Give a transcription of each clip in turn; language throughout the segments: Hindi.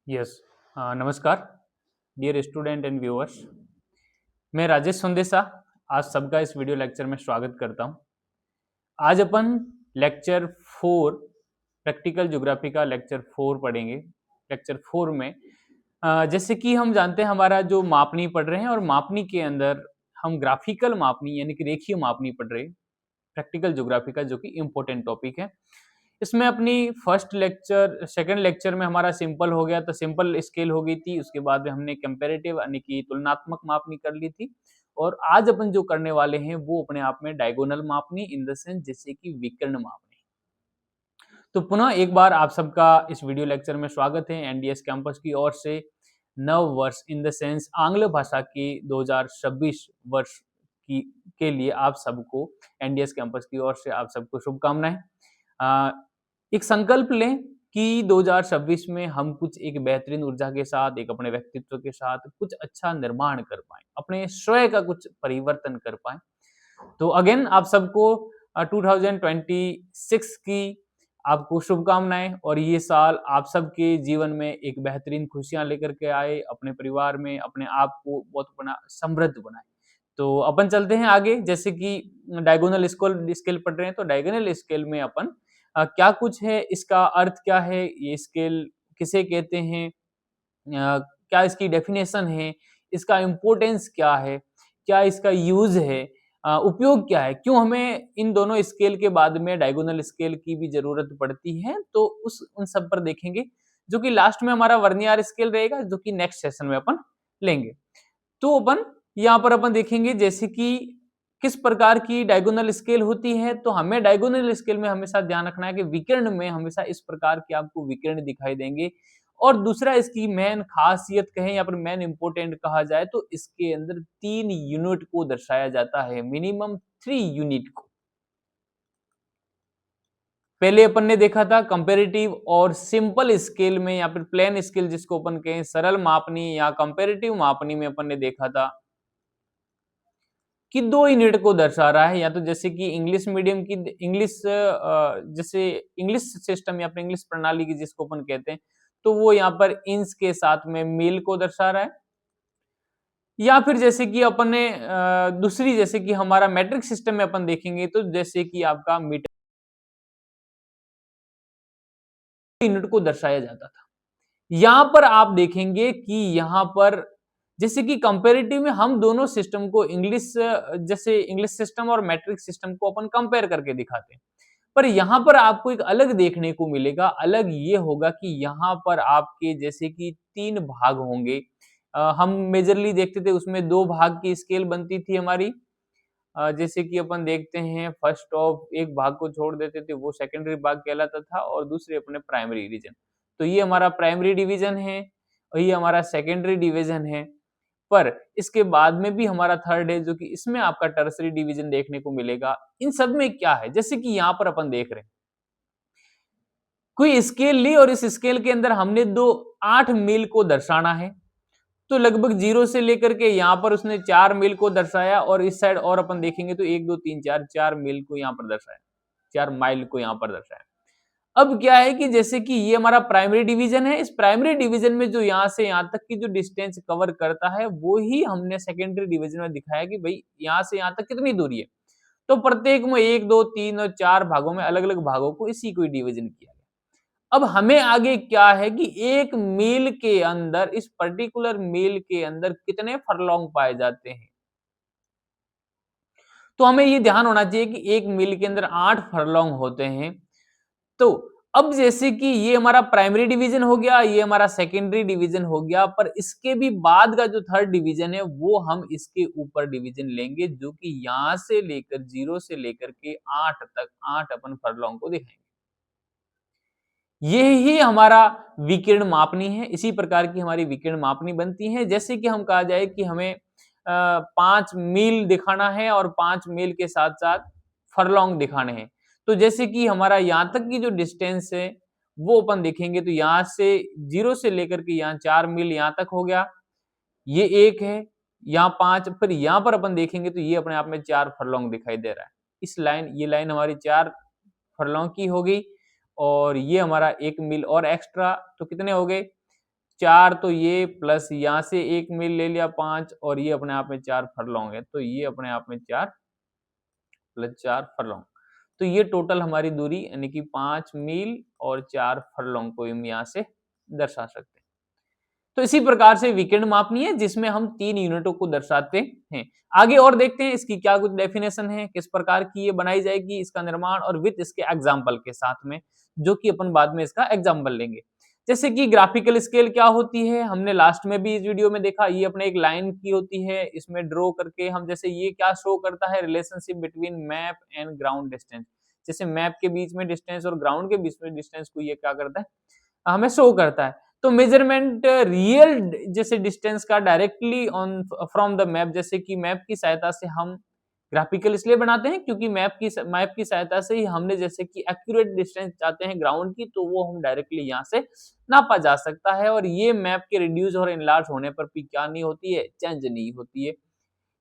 यस। नमस्कार डियर स्टूडेंट एंड व्यूअर्स। मैं राजेश संदेशा आज सबका इस वीडियो लेक्चर में स्वागत करता हूं। आज अपन लेक्चर 4 प्रैक्टिकल ज्योग्राफी का लेक्चर 4 पढ़ेंगे। लेक्चर 4 में जैसे कि हम जानते हैं हमारा जो मापनी पढ़ रहे हैं और मापनी के अंदर हम ग्राफिकल मापनी यानी कि रेखीय मापनी पढ़ रहे हैं प्रैक्टिकल ज्योग्राफी का, जो कि इम्पोर्टेंट टॉपिक है। इसमें अपनी फर्स्ट लेक्चर सेकंड लेक्चर में हमारा सिंपल हो गया, तो सिंपल स्केल हो गई थी। उसके बाद में हमने कंपैरेटिव यानी कि तुलनात्मक मापनी कर ली थी। और आज अपन जो करने वाले हैं वो अपने आप में डायगोनल मापनी इन द सेंस जैसे कि विकर्ण मापनी। तो पुनः एक बार आप सबका इस वीडियो लेक्चर में स्वागत है एनडीएस कैंपस की ओर से। नव वर्ष इन द सेंस आंग्ल भाषा की 2026 वर्ष की के लिए आप सबको एनडीएस कैंपस की ओर से आप सबको शुभकामनाएं। एक संकल्प लें कि 2026 में हम कुछ एक बेहतरीन ऊर्जा के साथ, एक अपने व्यक्तित्व के साथ कुछ अच्छा निर्माण कर पाएं, अपने स्वयं का कुछ परिवर्तन कर पाएं। तो अगेन आप सबको 2026 की आपको शुभकामनाएं, और ये साल आप सबके जीवन में एक बेहतरीन खुशियां लेकर के आए, अपने परिवार में अपने आप को बहुत बना समृद्ध बनाए। तो अपन चलते हैं आगे। जैसे कि डायगोनल स्केल पढ़ रहे हैं, तो डायगोनल स्केल में अपन क्या कुछ है, इसका अर्थ क्या है, ये स्केल किसे कहते हैं, क्या इसकी डेफिनेशन है, इसका इम्पोर्टेंस क्या है, क्या इसका यूज है, उपयोग क्या है, क्यों हमें इन दोनों स्केल के बाद में डायगोनल स्केल की भी जरूरत पड़ती है, तो उन सब पर देखेंगे, जो कि लास्ट में हमारा वर्नियर स्केल रहेगा, जो कि नेक्स्ट सेशन में अपन लेंगे। तो अपन यहाँ पर अपन देखेंगे जैसे कि किस प्रकार की डायगोनल स्केल होती है। तो हमें डायगोनल स्केल में हमेशा ध्यान रखना है कि विकर्ण में हमेशा इस प्रकार के आपको विकर्ण दिखाई देंगे। और दूसरा इसकी मेन खासियत कहें या फिर मेन इंपोर्टेंट कहा जाए, तो इसके अंदर 3 यूनिट को दर्शाया जाता है, मिनिमम 3 यूनिट को। पहले अपन ने देखा था कंपैरेटिव और सिंपल स्केल में या फिर प्लेन स्केल जिसको अपन कहें, सरल मापनी या कंपैरेटिव मापनी में अपन ने देखा था कि 2 यूनिट को दर्शा रहा है। या तो जैसे कि इंग्लिश मीडियम की जैसे इंग्लिश सिस्टम या फिर इंग्लिश प्रणाली की जिसको अपन कहते हैं, तो वो यहाँ पर इंच के साथ में मील को दर्शा रहा है। या फिर जैसे कि अपन ने दूसरी जैसे कि हमारा मैट्रिक सिस्टम में अपन देखेंगे, तो जैसे कि आपका मीटर यूनिट को दर्शाया जाता था। यहाँ पर आप देखेंगे कि यहाँ पर जैसे कि कंपैरेटिव में हम दोनों सिस्टम को इंग्लिश जैसे इंग्लिश सिस्टम और मैट्रिक सिस्टम को अपन कंपेयर करके दिखाते हैं, पर यहाँ पर आपको एक अलग देखने को मिलेगा। अलग ये होगा कि यहाँ पर आपके जैसे कि 3 भाग होंगे। हम मेजरली देखते थे उसमें 2 भाग की स्केल बनती थी हमारी। जैसे कि अपन देखते हैं फर्स्ट ऑफ एक भाग को छोड़ देते थे, वो सेकेंडरी भाग कहलाता था, और दूसरे अपने प्राइमरी रीजन। तो ये हमारा प्राइमरी डिवीजन है और ये हमारा सेकेंडरी डिवीजन है। पर इसके बाद में भी हमारा थर्ड है, जो कि इसमें आपका टर्सरी डिवीजन देखने को मिलेगा। इन सब में क्या है, जैसे कि यहाँ पर अपन देख रहे हैं कोई स्केल ली और इस स्केल के अंदर हमने 8 मील को दर्शाना है। तो लगभग 0 से लेकर के यहाँ पर उसने 4 मील को दर्शाया, और इस साइड और अपन देखेंगे तो 1 2 3 4 मील को यहाँ पर दर्शाया, 4 माइल को यहाँ पर दर्शाया। अब क्या है कि जैसे कि ये हमारा प्राइमरी डिवीजन है, इस प्राइमरी डिवीजन में जो यहाँ से यहाँ तक की जो डिस्टेंस कवर करता है, वो ही हमने सेकेंडरी डिवीजन में दिखाया कि भाई यहाँ से यहाँ तक कितनी दूरी है। तो प्रत्येक में 1 2 3 और 4 भागों में अलग अलग भागों को इसी को डिवीजन किया। अब हमें आगे क्या है कि एक मील के अंदर, इस पर्टिकुलर मील के अंदर कितने फरलोंग पाए जाते हैं। तो हमें ये ध्यान होना चाहिए कि एक मील के अंदर 8 फरलोंग होते हैं। तो अब जैसे कि ये हमारा प्राइमरी डिवीजन हो गया, ये हमारा सेकेंडरी डिवीजन हो गया, पर इसके भी बाद का जो थर्ड डिवीजन है वो हम इसके ऊपर डिवीजन लेंगे, जो कि यहां से लेकर 0 से लेकर के 8 तक 8 अपन फरलोंग को दिखाएंगे। ये ही हमारा विकिरण मापनी है। इसी प्रकार की हमारी विकिरण मापनी बनती है। जैसे कि हम कहा जाए कि हमें 5 मील दिखाना है और 5 मील के साथ-साथ फरलॉन्ग दिखाने हैं। तो जैसे कि हमारा यहाँ तक की जो डिस्टेंस है वो अपन देखेंगे, तो यहाँ से 0 से लेकर के यहाँ 4 मील यहाँ तक हो गया। ये 1 है, यहाँ 5, फिर यहाँ पर अपन देखेंगे तो ये अपने आप में 4 फरलॉन्ग दिखाई दे रहा है। इस लाइन ये लाइन हमारी 4 फरलॉन्ग की हो गई, और ये हमारा 1 मील और एक्स्ट्रा, तो कितने हो गए 4 तो ये प्लस यहाँ से 1 मील ले लिया 5 और ये अपने आप में 4 फरलॉन्ग है, तो ये अपने आप में 4 प्लस 4 फरलॉन्ग। तो ये टोटल हमारी दूरी यानी कि 5 मील और 4 फरलॉन्ग को हम यहाँ से दर्शा सकते हैं। तो इसी प्रकार से विकर्ण मापनी है जिसमें हम 3 यूनिटों को दर्शाते हैं। आगे और देखते हैं इसकी क्या कुछ डेफिनेशन है, किस प्रकार की ये बनाई जाएगी, इसका निर्माण और विथ इसके एग्जाम्पल के साथ में, जो कि अपन बाद में इसका एग्जाम्पल लेंगे। जैसे कि ग्राफिकल स्केल क्या होती है, हमने लास्ट में भी इस वीडियो में देखा, ये अपने एक लाइन की होती है, इसमें ड्रॉ करके हम जैसे ये क्या शो करता है, relationship between map and ground distance. जैसे मैप के बीच में डिस्टेंस और ग्राउंड के बीच में डिस्टेंस को ये क्या करता है, हमें शो करता है। तो मेजरमेंट रियल जैसे डिस्टेंस का directly on from the map, जैसे कि मैप की सहायता से हम ग्राफिकल इसलिए बनाते हैं क्योंकि मैप की सहायता से ही हमने जैसे कि एक्यूरेट डिस्टेंस चाहते हैं ग्राउंड की, तो वो हम डायरेक्टली यहाँ से नापा जा सकता है। और ये मैप के रिड्यूस और इनलार्ज होने पर भी क्या नहीं होती है, चेंज नहीं होती है।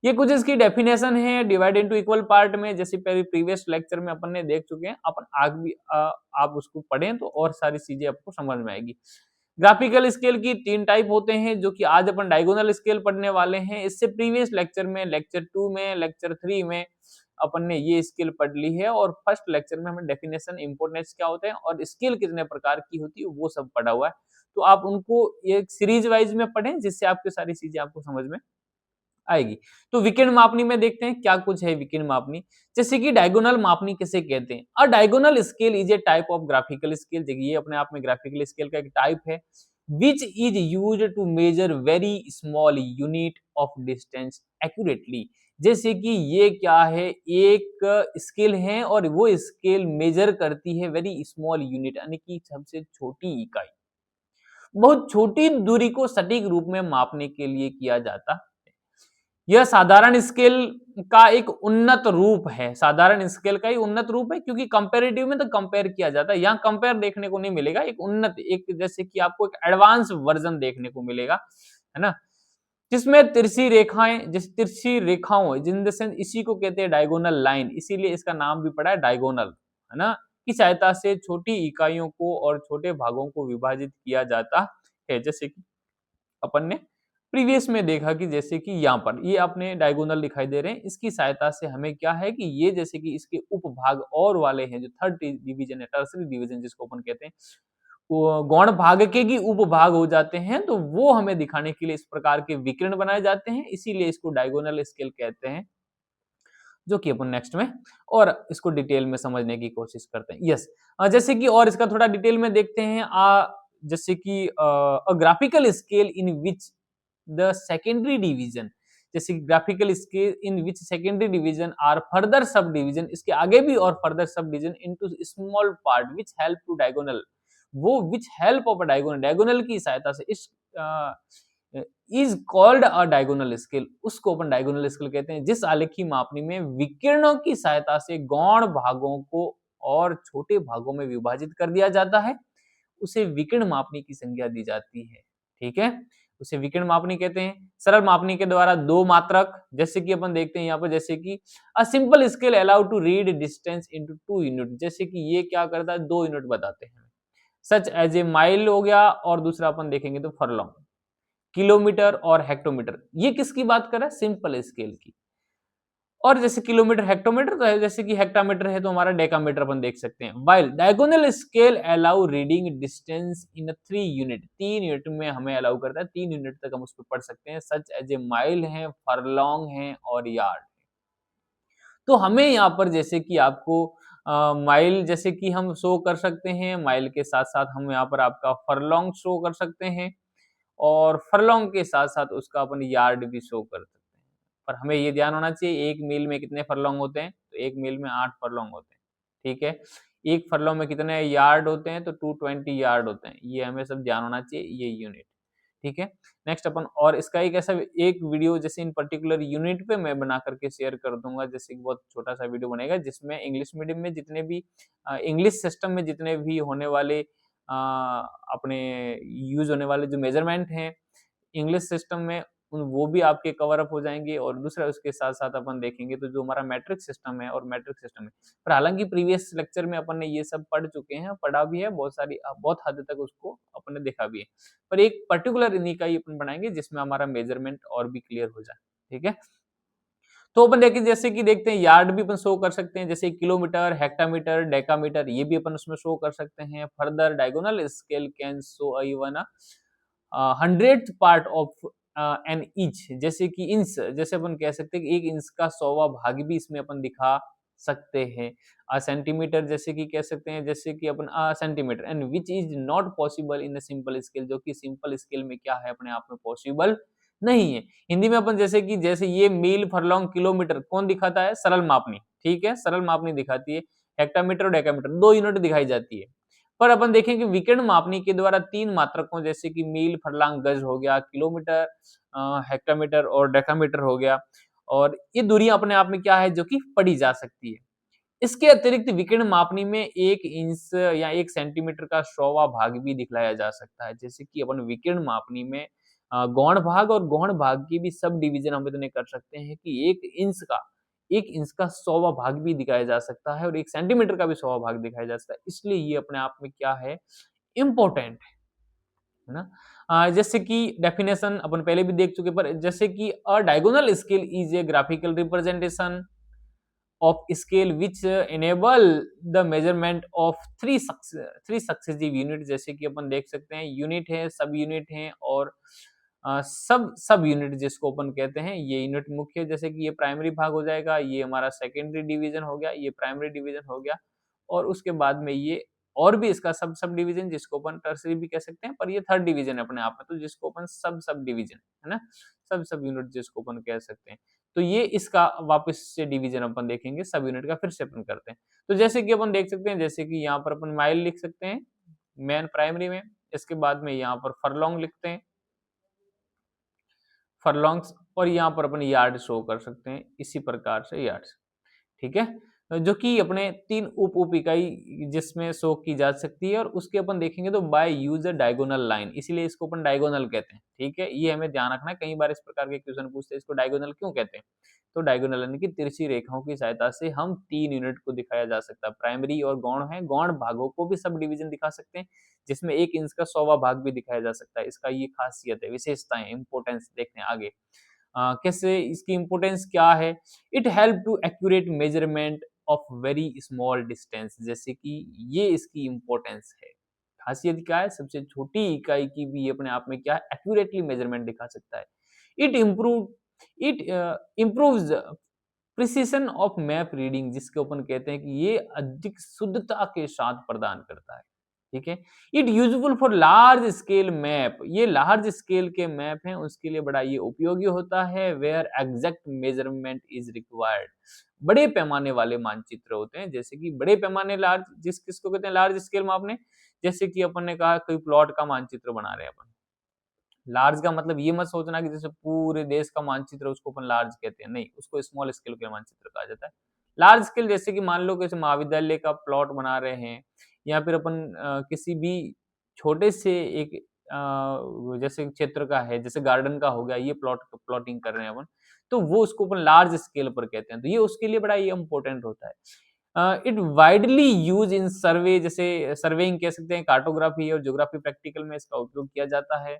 ये कुछ इसकी डेफिनेशन है डिवाइड इनटू इक्वल पार्ट में, जैसे प्रीवियस लेक्चर में अपन ने देख चुके हैं, अपन आगे भी आप उसको पढ़ें तो और सारी चीजें आपको समझ में आएगी। ग्राफिकल स्केल की 3 टाइप होते हैं, जो कि आज अपन डायगोनल स्केल पढ़ने वाले हैं। इससे प्रीवियस लेक्चर में, लेक्चर 2 में, लेक्चर 3 में अपन ने ये स्केल पढ़ ली है और फर्स्ट लेक्चर में हमें डेफिनेशन, इंपोर्टेंस क्या होते हैं और स्केल कितने प्रकार की होती है वो सब पढ़ा हुआ है। तो आप उनको एक सीरीज वाइज में पढ़ें जिससे आपकी सारी चीजें आपको समझ में आएगी। तो विकर्ण मापनी में देखते हैं क्या कुछ है विकर्ण मापनी। जैसे कि डायगोनल मापनी किसे कहते हैं। अ diagonal scale is a type of graphical scale, देखिए ये अपने आप में ग्राफिकल स्केल का एक टाइप है, which is used to measure very small unit of distance accurately. जैसे कि ये क्या है, एक स्केल है और वो स्केल मेजर करती है वेरी स्मॉल यूनिट यानी कि सबसे छोटी इकाई, बहुत छोटी दूरी को सटीक रूप में मापने के लिए किया जाता। यह साधारण स्केल का एक उन्नत रूप है, साधारण स्केल का ही उन्नत रूप है, क्योंकि कंपैरेटिव में तो कंपेयर किया जाता है, यहाँ कंपेयर देखने को नहीं मिलेगा, एक उन्नत, एक जैसे कि आपको एक एडवांस वर्जन देखने को मिलेगा, है ना, जिसमें तिरछी रेखाएं, जैसे तिरछी रेखाओं जिन सेंस इसी को कहते हैं डायगोनल लाइन, इसीलिए इसका नाम भी पड़ा है डायगोनल, है ना, की सहायता से छोटी इकाइयों को और छोटे भागों को विभाजित किया जाता है। जैसे कि अपन ने प्रीवियस में देखा कि जैसे कि यहाँ पर ये अपने डायगोनल दिखाई दे रहे हैं, इसकी सहायता से हमें क्या है कि ये जैसे कि इसके उपभाग और वाले हैं, जो थर्ड डिवीजन है, टर्सरी डिवीजन जिसको अपन कहते हैं, वो गौण भाग के भी उपभाग हो जाते हैं, तो वो हमें दिखाने के लिए इस प्रकार के विकर्ण बनाए जाते हैं, इसीलिए इसको डायगोनल स्केल कहते हैं, जो कि अपन नेक्स्ट में और इसको डिटेल में समझने की कोशिश करते हैं। यस, जैसे कि और इसका थोड़ा डिटेल में देखते हैं, जैसे कि graphical scale in which the secondary division, जैसे graphical scale in which secondary division are further sub division, इसके आगे भी और further sub division into small part which help to diagonal, वो which help of diagonal, diagonal की सहायता से इस is called a diagonal scale, उसको अपन डायगोनल स्केल कहते हैं, जिस आलेखी मापनी में विकिरणों की सहायता से गौण भागों को और छोटे भागों में विभाजित कर दिया जाता है, उसे विकिरण मापनी की संज्ञा दी जाती है। ठीक है, उसे विकिरण मापनी कहते हैं। सरल मापनी के द्वारा दो मात्रक, जैसे कि अपन देखते हैं यहाँ पर, जैसे कि a simple scale allow to read distance into 2 unit, जैसे कि ये क्या करता है, 2 यूनिट बताते हैं, सच एज ए माइल हो गया, और दूसरा अपन देखेंगे तो फरलॉन्ग, किलोमीटर और हेक्टोमीटर। ये किसकी बात कर रहा है, सिंपल स्केल की। और जैसे किलोमीटर हेक्टोमीटर तो है, जैसे कि हेक्टामीटर है तो हमारा डेकामीटर अपन देख सकते हैं। While diagonal scale allow reading distance in 3 unit, 3 unit में हमें अलाउ करता है, 3 यूनिट तक हम उसको पढ़ सकते हैं, सच एज ए माइल है, फरलॉन्ग है और यार्ड। तो हमें यहाँ पर जैसे कि आपको माइल जैसे कि हम शो कर सकते हैं, माइल के साथ साथ हम यहाँ पर आपका फरलॉन्ग शो कर सकते हैं, और फरलॉन्ग के साथ साथ उसका अपन यार्ड भी शो कर सकते हैं। पर हमें ये ध्यान होना चाहिए, एक मील में कितने फरलॉन्ग होते हैं, तो एक मील में 8 फरलॉन्ग होते हैं। ठीक है, एक फरलॉन्ग में कितने यार्ड होते हैं, तो 220 यार्ड होते हैं, ये हमें सब ध्यान होना चाहिए, ये यूनिट। ठीक है, नेक्स्ट अपन और इसका एक ऐसा एक वीडियो जैसे इन पर्टिकुलर यूनिट पे मैं बना करके शेयर कर दूंगा, जैसे कि बहुत छोटा सा वीडियो बनेगा, जिसमें इंग्लिश मीडियम में जितने भी इंग्लिश सिस्टम में जितने भी होने वाले अपने यूज होने वाले जो मेजरमेंट हैं इंग्लिश सिस्टम में, वो भी आपके कवर अप हो जाएँगे और दूसरा उसके साथ-साथ अपन देखेंगे तो जो हमारा मैट्रिक सिस्टम है और मैट्रिक सिस्टम है। पर हालाँकि प्रीवियस लेक्चर में अपन ने ये सब पढ़ चुके हैं, पढ़ा भी है बहुत सारी बहुत हद तक उसको अपन ने देखा भी है। पर एक पर्टिकुलर इन्हीं का ही अपन बनाएँगे जिसमें हमारा मेज़रमेंट और भी क्लियर हो जाए, ठीक है? तो अपन देखिए जैसे कि देखते हैं यार्ड भी अपन शो कर सकते हैं जैसे किलोमीटर, हेक्टामीटर, डेकामीटर ये भी अपन उसमें शो कर सकते हैं। Further diagonal scale can show even 100th part of an inch जैसे कि इंच जैसे अपन कह सकते हैं कि 1 इंच का 100वां भाग भी इसमें अपन दिखा सकते हैं। सेंटीमीटर जैसे कि कह सकते हैं जैसे कि अपन centimetre and which is not possible in a simple scale जो कि सिंपल स्केल में क्या है अपने आप में पॉसिबल नहीं है। हिंदी में अपन जैसे कि जैसे ये मील, फरलॉन्ग, किलोमीटर कौन दिखाता है? सरल मापनी, ठीक है? सरल मापनी दिखाती है। हेक्टामीटर और डेकामीटर 2 यूनिट दिखाई जाती है। पर अपन देखें कि विकर्ण मापनी के द्वारा 3 मात्रकों जैसे कि मील, फरलांग, गज हो गया, किलोमीटर, हेक्टामीटर और डेकामीटर हो गया और ये दूरियां अपने आप में क्या है जो कि पढ़ी जा सकती है। इसके अतिरिक्त विकर्ण मापनी में 1 इंच या 1 सेंटीमीटर का 100वां भाग भी दिखलाया जा सकता है। जैसे कि अपन विकर्ण मापनी में गौण भाग और गौण भाग की भी सब डिवीजन हम इतने कर सकते हैं कि 1 इंच का 100वां भाग भी दिखाया जा सकता है और 1 सेंटीमीटर का भी 100वां भाग दिखाया जा सकता है। इसलिए ये अपने आप में क्या है? इम्पोर्टेंट है ना? जैसे कि डेफिनेशन अपन पहले भी देख चुके पर जैसे कि अ diagonal scale is a graphical representation of scale which enable the measurement of three successive unit जैसे कि अपन देख सकते हैं यूनिट है सब यूनिट है और सब सब यूनिट जिसको अपन कहते हैं ये यूनिट मुख्य जैसे कि ये प्राइमरी भाग हो जाएगा ये हमारा सेकेंडरी डिवीजन हो गया ये प्राइमरी डिवीजन हो गया और उसके बाद में ये और भी इसका सब सब डिवीजन जिसको अपन टर्सरी भी कह सकते हैं पर ये थर्ड डिवीजन है अपने आप में तो जिसको अपन सब सब डिवीजन है ना सब सब यूनिट जिसको अपन कह सकते हैं तो ये इसका वापस से डिवीजन अपन देखेंगे सब यूनिट का फिर से अपन करते हैं तो जैसे कि अपन देख सकते हैं जैसे कि यहाँ पर अपन माइल लिख सकते हैं मेन प्राइमरी में इसके बाद में यहाँ पर फरलॉन्ग लिखते हैं फरलॉन्ग्स और यहाँ पर अपन यार्ड शो कर सकते हैं इसी प्रकार से यार्ड्स ठीक है जो कि अपने 3 उप इकाई जिसमें शो की जा सकती है और उसके अपन देखेंगे तो by use a diagonal line इसीलिए इसको अपन डायगोनल कहते हैं ठीक है ये हमें ध्यान रखना है कई बार इस प्रकार के क्वेश्चन पूछते हैं इसको डायगोनल क्यों कहते हैं तो डायगोनल यानी कि तिरछी रेखाओं की सहायता से हम 3 यूनिट को दिखाया जा सकता है प्राइमरी और गौण है गौण भागों को भी सब डिवीजन दिखा सकते हैं जिसमें 1 इंच का 100वां भाग भी दिखाया जा सकता है इसका ये खासियत है विशेषताएं इंपोर्टेंस देखते हैं आगे कैसे इसकी इंपोर्टेंस क्या है it help to accurate measurement of very small distance जैसे कि ये इसकी इंपॉर्टेंस है खासियत क्या है सबसे छोटी इकाई की भी अपने आप में क्या है एक्यूरेटली मेजरमेंट दिखा सकता है it improve it improves precision of map reading जिसके अपन कहते हैं कि ये अधिक शुद्धता के साथ प्रदान करता है ठीक है it useful for large scale map ये लार्ज स्केल के मैप हैं उसके लिए बड़ा ये उपयोगी होता है where exact measurement is required बड़े पैमाने वाले मानचित्र होते हैं जैसे कि बड़े पैमाने लार्ज किसको कहते हैं लार्ज स्केल मापने जैसे कि अपन ने कहा कोई प्लॉट का मानचित्र बना रहे हैं अपन लार्ज का मतलब ये मत सोचना कि जैसे पूरे देश का मानचित्र उसको अपन लार्ज कहते हैं नहीं उसको स्मॉल स्केल के मानचित्र कहा जाता है लार्ज स्केल जैसे कि मान लो किसी महाविद्यालय का प्लॉट बना रहे हैं या फिर अपन किसी भी छोटे से एक जैसे क्षेत्र का है जैसे गार्डन का हो गया ये प्लॉटिंग कर रहे हैं अपन तो वो उसको अपन लार्ज स्केल पर कहते हैं तो ये उसके लिए बड़ा ये इंपॉर्टेंट होता है इट वाइडली यूज इन सर्वे जैसे सर्वेइंग कह सकते हैं कार्टोग्राफी और ज्योग्राफी प्रैक्टिकल में इसका उपयोग किया जाता है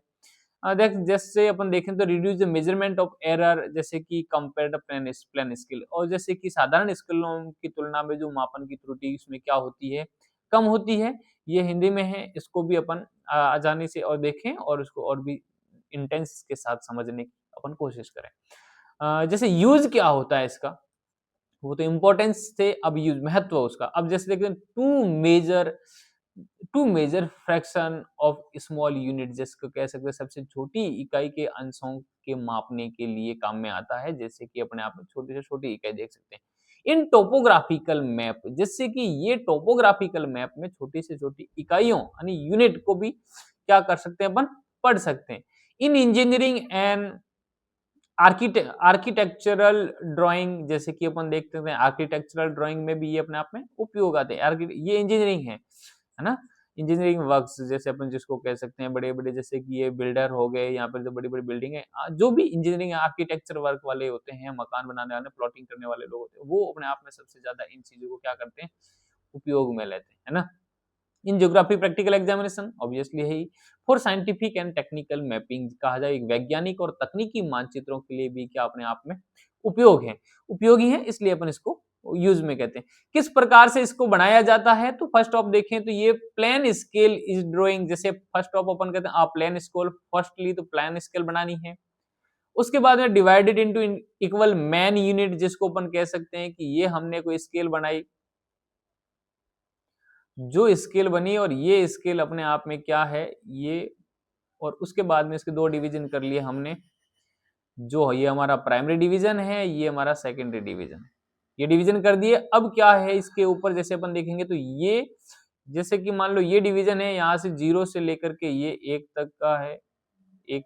देख जैसे अपन देखें तो reduce the measurement of error जैसे कि कंपेयर द प्लेन स्केल और जैसे कि साधारण स्केलों की तुलना में जो मापन की त्रुटि इसमें क्या होती है कम होती है ये हिंदी में है इसको भी अपन आसानी से और देखें और उसको और भी इंटेंस के साथ समझने की अपन कोशिश करें जैसे यूज क्या होता है इसका वो तो इम्पोर्टेंस से अब यूज महत्व उसका अब जैसे देखते हैं to measure fraction of small unit जिसको कह सकते हैं सबसे छोटी इकाई के अंशों के मापने के लिए काम में आता है जैसे कि अपने आप में छोटी से छोटी इकाई देख सकते हैं इन टोपोग्राफिकल मैप जिससे कि ये टोपोग्राफिकल मैप में छोटी से छोटी इकाइयों यानी यूनिट को भी क्या कर सकते हैं अपन पढ़ सकते हैं इन इंजीनियरिंग एंड आर्किटेक्चरल ड्राइंग जैसे कि अपन देखते हैं आर्किटेक्चरल ड्राइंग में भी ये अपने आप में उपयोग आते हैं ये इंजीनियरिंग है ना इंजीनियरिंग वर्क्स जैसे अपन जिसको कह सकते हैं, बड़े बड़े जैसे कि ये बिल्डर हो गए, यहाँ पर जो बड़ी बड़ी बिल्डिंग है, जो भी इंजीनियरिंग आर्किटेक्चर वर्क वाले होते हैं, मकान बनाने वाले, प्लॉटिंग करने वाले लोग होते हैं, वो अपने आप में सबसे ज्यादा इन चीजों को क्या करते हैं, उपयोग में लेते हैं, है ना। In geography practical examination obviously है ही। For scientific and technical mapping कहा जाए, एक वैज्ञानिक और तकनीकी मानचित्रों के लिए भी क्या अपने आप में उपयोग है, उपयोगी है, इसलिए अपन इसको यूज में कहते हैं। किस प्रकार से इसको बनाया जाता है, तो फर्स्ट ऑफ देखें तो ये प्लेन स्केल इज ड्राइंग, जैसे फर्स्ट ऑफ अपन कहते हैं प्लेन स्केल, फर्स्टली तो प्लेन स्केल बनानी है। उसके बाद में divided into equal man unit, जिसको अपन कह सकते हैं कि ये हमने कोई स्केल बनाई, जो स्केल बनी और ये स्केल अपने आप में क्या है ये, और उसके बाद में इसके दो डिवीजन कर लिए हमने, जो ये हमारा प्राइमरी डिवीजन है, ये हमारा सेकेंडरी डिवीजन है, ये डिवीजन कर दिए। अब क्या है इसके ऊपर जैसे अपन देखेंगे तो ये जैसे कि मान लो ये डिवीजन है, यहाँ से 0 से लेकर के ये 1 तक का है, 1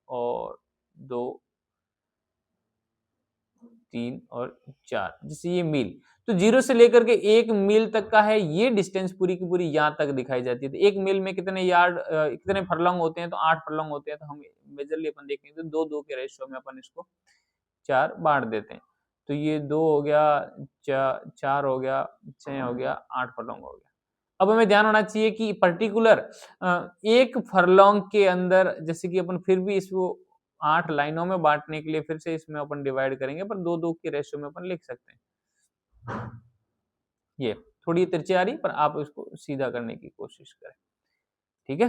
और 2 3 और 4, जैसे ये मील, तो 0 से लेकर के 1 मील तक का है, ये डिस्टेंस पूरी की पूरी यहाँ तक दिखाई जाती है। तो 1 मील में कितने यार्ड कितने फरलॉन्ग होते हैं, तो 8 फरलॉन्ग होते हैं। तो हम मेजरली अपन देखेंगे तो 2-2 के रेशियो में अपन इसको 4 बांट देते हैं। तो ये 2 हो गया, 4 हो गया, 6 हो गया, 8 फरलॉन्ग हो गया। अब हमें ध्यान होना चाहिए कि पर्टिकुलर एक फरलॉन्ग के अंदर, जैसे कि अपन फिर भी इसको 8 लाइनों में बांटने के लिए फिर से इसमें अपन डिवाइड करेंगे, पर 2-2 के रेशियो में अपन लिख सकते हैं। ये थोड़ी तिरछी आ रही, पर आप इसको सीधा करने की कोशिश करें, ठीक है।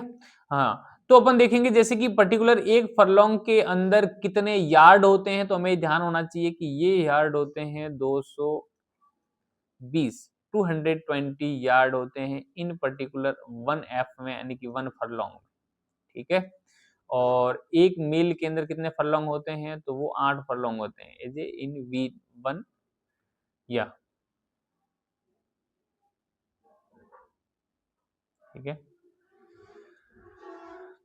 हाँ, तो अपन देखेंगे जैसे कि पर्टिकुलर एक फरलॉन्ग के अंदर कितने यार्ड होते हैं, तो हमें ध्यान होना चाहिए कि ये यार्ड होते हैं 220, 220 यार्ड होते हैं इन पर्टिकुलर 1 F में, यानी कि 1 फरलॉन्ग, ठीक है। और 1 मील के अंदर कितने फरलॉन्ग होते हैं, तो वो 8 फरलॉन्ग होते हैं, एज ए इन V1 या, ठीक है।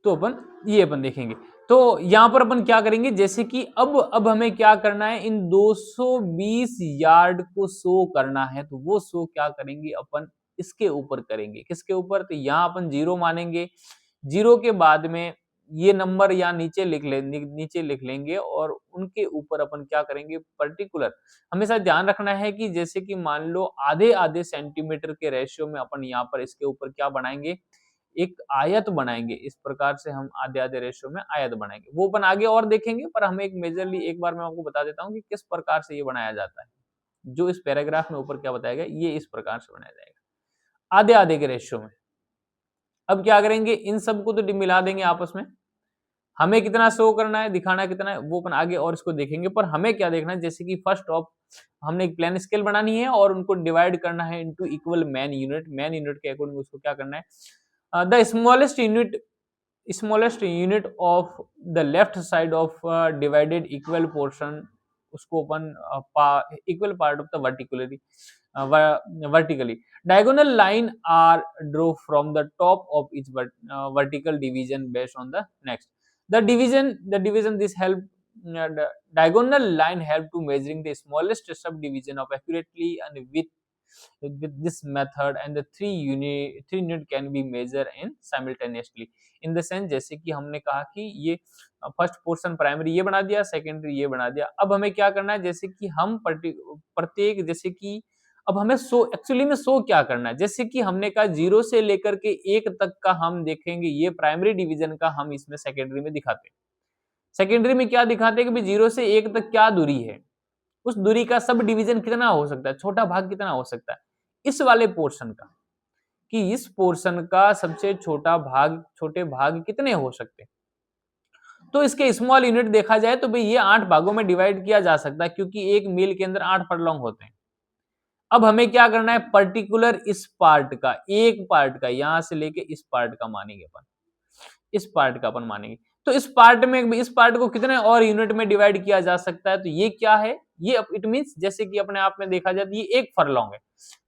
तो अपन देखेंगे, तो यहां पर अपन क्या करेंगे, जैसे कि अब हमें क्या करना है, इन 220 यार्ड को शो करना है, तो वो शो क्या करेंगे अपन, इसके ऊपर करेंगे। किसके ऊपर, तो यहाँ अपन 0 मानेंगे, 0 के बाद में ये नंबर यहाँ नीचे लिख लेंगे, और उनके ऊपर अपन क्या करेंगे, पर्टिकुलर हमेशा ध्यान रखना है कि जैसे कि मान लो आधे आधे सेंटीमीटर के रेशियो में अपन यहाँ पर इसके ऊपर क्या बनाएंगे, एक आयत बनाएंगे। इस प्रकार से हम आधे आधे रेशियो में आयत बनाएंगे, वो अपन आगे और देखेंगे, पर हमें एक मेजरली एक बार मैं आपको बता देता हूँ कि किस प्रकार से ये बनाया जाता है। जो इस पैराग्राफ में ऊपर क्या बताया गया, ये इस प्रकार से बनाया जाएगा, आधे आधे के रेशियो में। अब क्या करेंगे, इन सबको तो मिला देंगे आपस में, हमें कितना शो करना है, दिखाना कितना है, वो अपन आगे और इसको देखेंगे। पर हमें क्या देखना है, जैसे कि फर्स्ट ऑफ हमने एक प्लेन स्केल बनानी है और उनको डिवाइड करना है into equal man unit, man unit के अकॉर्डिंग उसको क्या करना है, the smallest unit of the left side of divided equal portion, उसको अपन equal part of the vertically diagonal line are draw from the top of each vertical division based on the next, the division this help the diagonal line help to measuring the smallest subdivision of accurately, and with this method and the three unit can be measured in simultaneously, in the sense जैसे कि हमने कहा कि ये फर्स्ट पोर्शन प्राइमरी ये बना दिया, सेकेंडरी ये बना दिया। अब हमें क्या करना है, जैसे कि हम प्रत्येक जैसे कि अब हमें शो एक्चुअली में शो क्या करना है, जैसे कि हमने कहा 0 से लेकर के 1 तक का हम देखेंगे, ये प्राइमरी डिवीजन का हम इसमें सेकेंडरी में दिखाते हैं। सेकेंडरी में क्या दिखाते हैं कि 0 से 1 तक क्या दूरी है, उस दूरी का सब डिवीजन कितना हो सकता है, छोटा भाग कितना हो सकता है इस वाले पोर्शन का, कि इस पोर्शन का सबसे छोटा भाग, छोटे भाग कितने हो सकते हैं। तो इसके स्मॉल यूनिट देखा जाए तो भाई ये 8 भागों में डिवाइड किया जा सकता है, क्योंकि एक मील के अंदर 8 फरलॉन्ग होते हैं। अब हमें क्या करना है, पर्टिकुलर इस पार्ट का, एक पार्ट का, यहां से लेके इस पार्ट का मानेंगे अपन, इस पार्ट का अपन मानेंगे। तो इस पार्ट को कितने और यूनिट में डिवाइड किया जा सकता है, तो ये क्या है, ये इट मींस जैसे कि अपने आप में देखा जाए तो ये एक फरलॉन्ग है,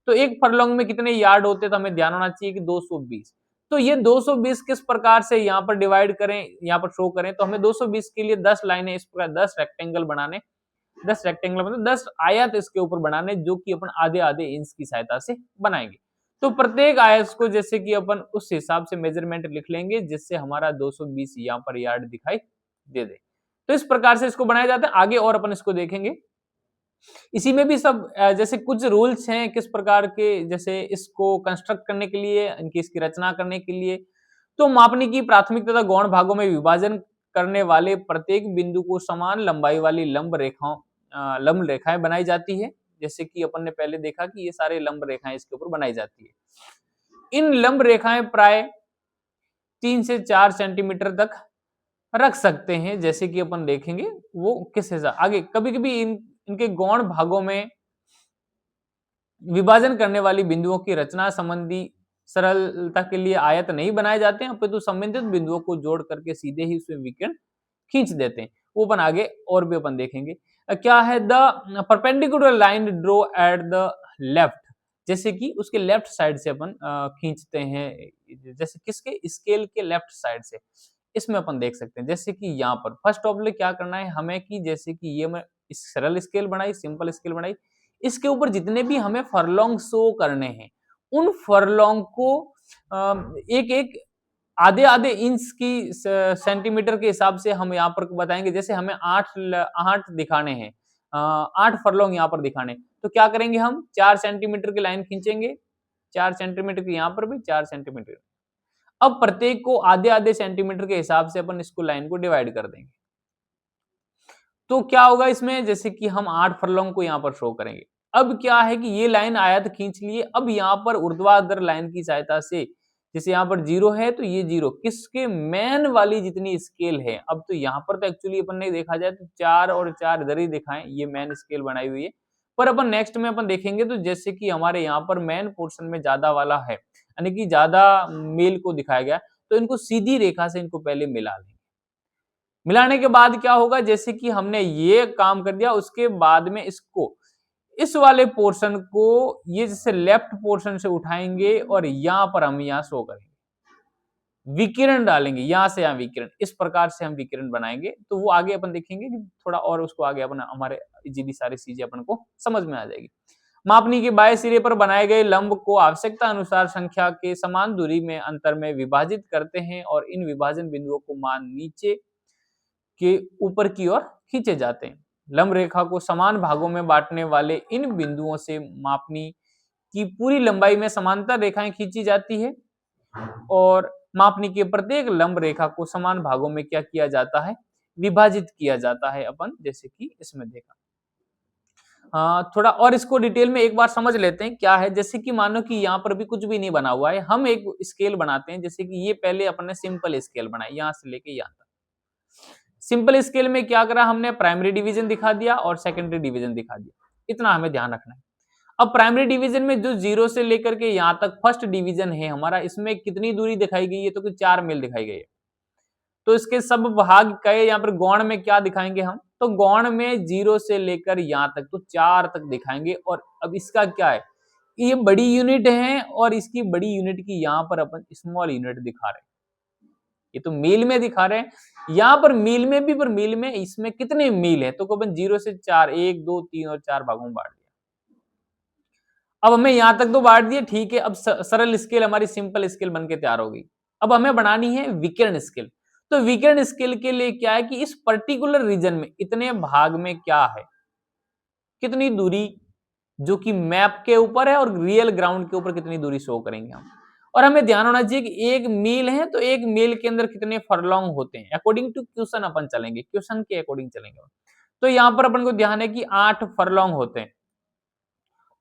तो एक फरलॉन्ग में कितने यार्ड होते हैं, तो हमें ध्यान होना चाहिए कि 220। तो ये 220 किस प्रकार से यहाँ पर डिवाइड करें, यहाँ पर शो करें, तो हमें 220 के लिए 10 लाइनें इस प्रकार 10 रेक्टेंगल बनाने, 10 रेक्टेंगल मतलब 10 आयत इसके ऊपर बनाने, जो कि अपन आधे आधे इंच की सहायता से बनाएंगे। तो प्रत्येक आयत को जैसे कि अपन उस हिसाब से मेजरमेंट लिख लेंगे जिससे हमारा 220 यहाँ पर यार्ड दिखाई दे। तो इस प्रकार से इसको बनाया जाता है। आगे और अपन इसको देखेंगे। इसी में भी सब जैसे कुछ रूल्स हैं किस प्रकार के, जैसे इसको कंस्ट्रक्ट करने के लिए, इनकी इसकी रचना करने के लिए। तो मापने की प्राथमिक तथा गौण भागों में विभाजन करने वाले प्रत्येक बिंदु को समान लंबाई वाली लंब रेखाएं बनाई जाती है। जैसे कि अपन ने पहले देखा कि ये सारे लंब रेखाएं इसके ऊपर बनाई जाती है। इन लंब रेखाएं प्राय 3 से 4 सेंटीमीटर तक रख सकते हैं। जैसे कि अपन देखेंगे वो किस हिसाब आगे। कभी कभी इनके गौण भागों में विभाजन करने वाली बिंदुओं की रचना संबंधी सरलता के लिए आयत नहीं बनाए जाते हैं, अपितु संबंधित बिंदुओं को जोड़ करके सीधे ही उसमें विकिरण खींच देते हैं। वो अपन आगे और भी अपन देखेंगे। क्या है, the perpendicular line draw at the left, जैसे कि उसके लेफ्ट साइड से अपन खींचते हैं। जैसे किसके, स्केल के लेफ्ट साइड से। इसमें अपन देख सकते हैं जैसे कि यहाँ पर फर्स्ट ऑफ ऑल क्या करना है हमें कि जैसे कि ये मैं सरल स्केल बनाई, सिंपल स्केल बनाई, इसके ऊपर जितने भी हमें फरलोंग शो करने हैं उन फरलोंग को एक एक आधे आधे इंच की सेंटीमीटर के हिसाब से हम यहाँ पर बताएंगे। जैसे हमें 8 दिखाने हैं, 8 फरलोंग यहाँ पर दिखाने, तो क्या करेंगे हम 4 सेंटीमीटर की लाइन खींचेंगे, 4 सेंटीमीटर की यहाँ पर भी 4 सेंटीमीटर। अब प्रत्येक को आधे आधे सेंटीमीटर के हिसाब से अपन इसको लाइन को डिवाइड कर देंगे। तो क्या होगा इसमें, जैसे कि हम 8 फरलोंग को यहाँ पर शो करेंगे। अब क्या है कि ये लाइन आयत खींच लिए। अब यहाँ पर ऊर्ध्वाधर लाइन की सहायता से, जैसे यहाँ पर 0 है तो ये 0 किसके मेन वाली जितनी स्केल है। अब तो यहाँ पर तो एक्चुअली अपन ने देखा जाए तो 4 और 4 इधर ही दिखाएं, ये मेन स्केल बनाई हुई है। पर अपन नेक्स्ट में अपन देखेंगे तो जैसे कि हमारे यहाँ पर मेन पोर्शन में ज्यादा वाला है, यानी कि ज्यादा मेल को दिखाया गया, तो इनको सीधी रेखा से इनको पहले मिला लेंगे। मिलाने के बाद क्या होगा, जैसे कि हमने ये काम कर दिया, उसके बाद में इसको इस वाले पोर्शन को ये जैसे लेफ्ट पोर्शन से उठाएंगे और यहां पर हम यहां शो करेंगे, विकिरण डालेंगे, यहां से यहां विकिरण, इस प्रकार से हम विकिरण बनाएंगे। तो वो आगे अपन देखेंगे कि थोड़ा और उसको आगे अपन हमारे इजीली सारी चीजें अपन को समझ में आ जाएगी। मापनी के बाएं सिरे पर बनाए गए लंब को आवश्यकता अनुसार संख्या के समान दूरी में अंतर में विभाजित करते हैं और इन विभाजन बिंदुओं को मान नीचे के ऊपर की ओर खींचे जाते हैं। लंब रेखा को समान भागों में बांटने वाले इन बिंदुओं से मापनी की पूरी लंबाई में समांतर रेखाएं खींची जाती है और मापनी के प्रत्येक लंब रेखा को समान भागों में क्या किया जाता है, विभाजित किया जाता है। अपन जैसे कि इसमें देखा। थोड़ा और इसको डिटेल में एक बार समझ लेते हैं क्या है। जैसे कि मानो कि यहाँ पर भी कुछ भी नहीं बना हुआ है, हम एक स्केल बनाते हैं। जैसे कि ये पहले अपन ने सिंपल स्केल बनाई, यहाँ से लेके यहाँ तक। सिंपल स्केल में क्या करा हमने, प्राइमरी डिवीजन दिखा दिया और सेकेंडरी डिवीजन दिखा दिया, इतना हमें ध्यान रखना है। अब प्राइमरी डिवीजन में जो 0 से लेकर के यहां तक फर्स्ट डिवीजन है हमारा, इसमें कितनी दूरी दिखाई गई है, तो कुछ 4 मील दिखाई गई है। तो इसके सब भाग कहे, यहाँ पर गौण में क्या दिखाएंगे हम, तो गौण में 0 से लेकर यहां तक तो 4 तक दिखाएंगे। और अब इसका क्या है, ये बड़ी यूनिट है और इसकी बड़ी यूनिट की यहाँ पर अपन स्मॉल यूनिट दिखा रहे हैं। ये तो मील में दिखा रहे हैं, यहाँ पर मील में भी, पर मील में इसमें कितने मील है, तो अपन 0 से 4, 1 2 3 और 4 भागों में बांट दिया। अब हमें यहां तक तो बांट दिए, ठीक है। अब सरल स्केल हमारी सिंपल स्केल बनके तैयार हो गई। अब हमें बनानी है विकिरण स्केल। तो विकिरण स्केल के लिए क्या है कि इस पर्टिकुलर रीजन में इतने भाग में क्या है, कितनी दूरी जो कि मैप के ऊपर है और रियल ग्राउंड के ऊपर कितनी दूरी शो करेंगे हम। और हमें ध्यान होना चाहिए कि 1 मील है तो 1 मील के अंदर कितने फरलॉन्ग होते हैं, अकॉर्डिंग टू क्वेश्चन अपन चलेंगे, क्वेश्चन के अकॉर्डिंग चलेंगे। तो यहां पर अपन को ध्यान है कि 8 फरलॉन्ग होते हैं।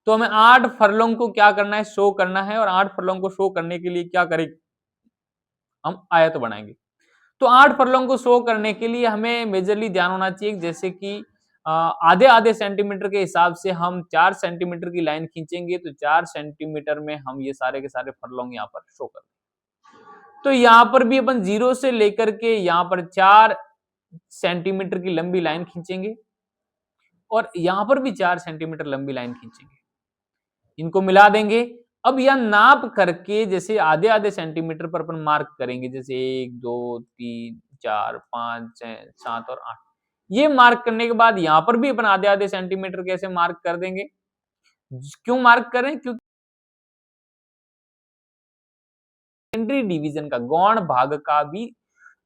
तो हमें 8 फरलोंग को क्या करना है, शो करना है। और 8 फरलोंग को शो करने के लिए क्या करेंगे, हम आयत बनाएंगे। तो 8 फरलोंग को शो करने के लिए हमें मेजरली ध्यान होना चाहिए, जैसे कि आधे आधे सेंटीमीटर के हिसाब से हम 4 सेंटीमीटर की लाइन खींचेंगे, तो 4 सेंटीमीटर में हम ये सारे के सारे फरलोंग यहाँ पर शो कर देंगे। तो यहाँ पर भी अपन 0 से लेकर के यहाँ पर 4 सेंटीमीटर की लंबी लाइन खींचेंगे और यहाँ पर भी 4 सेंटीमीटर लंबी लाइन खींचेंगे, इनको मिला देंगे। अब यह नाप करके जैसे आधे आधे सेंटीमीटर पर अपन मार्क करेंगे, जैसे 1 2 3 4 5 6 7 और 8। ये मार्क करने के बाद यहां पर भी अपन आधे आधे सेंटीमीटर कैसे मार्क कर देंगे। क्यों मार्क करें, क्योंकि सेकेंडरी डिवीजन का, गौण भाग का भी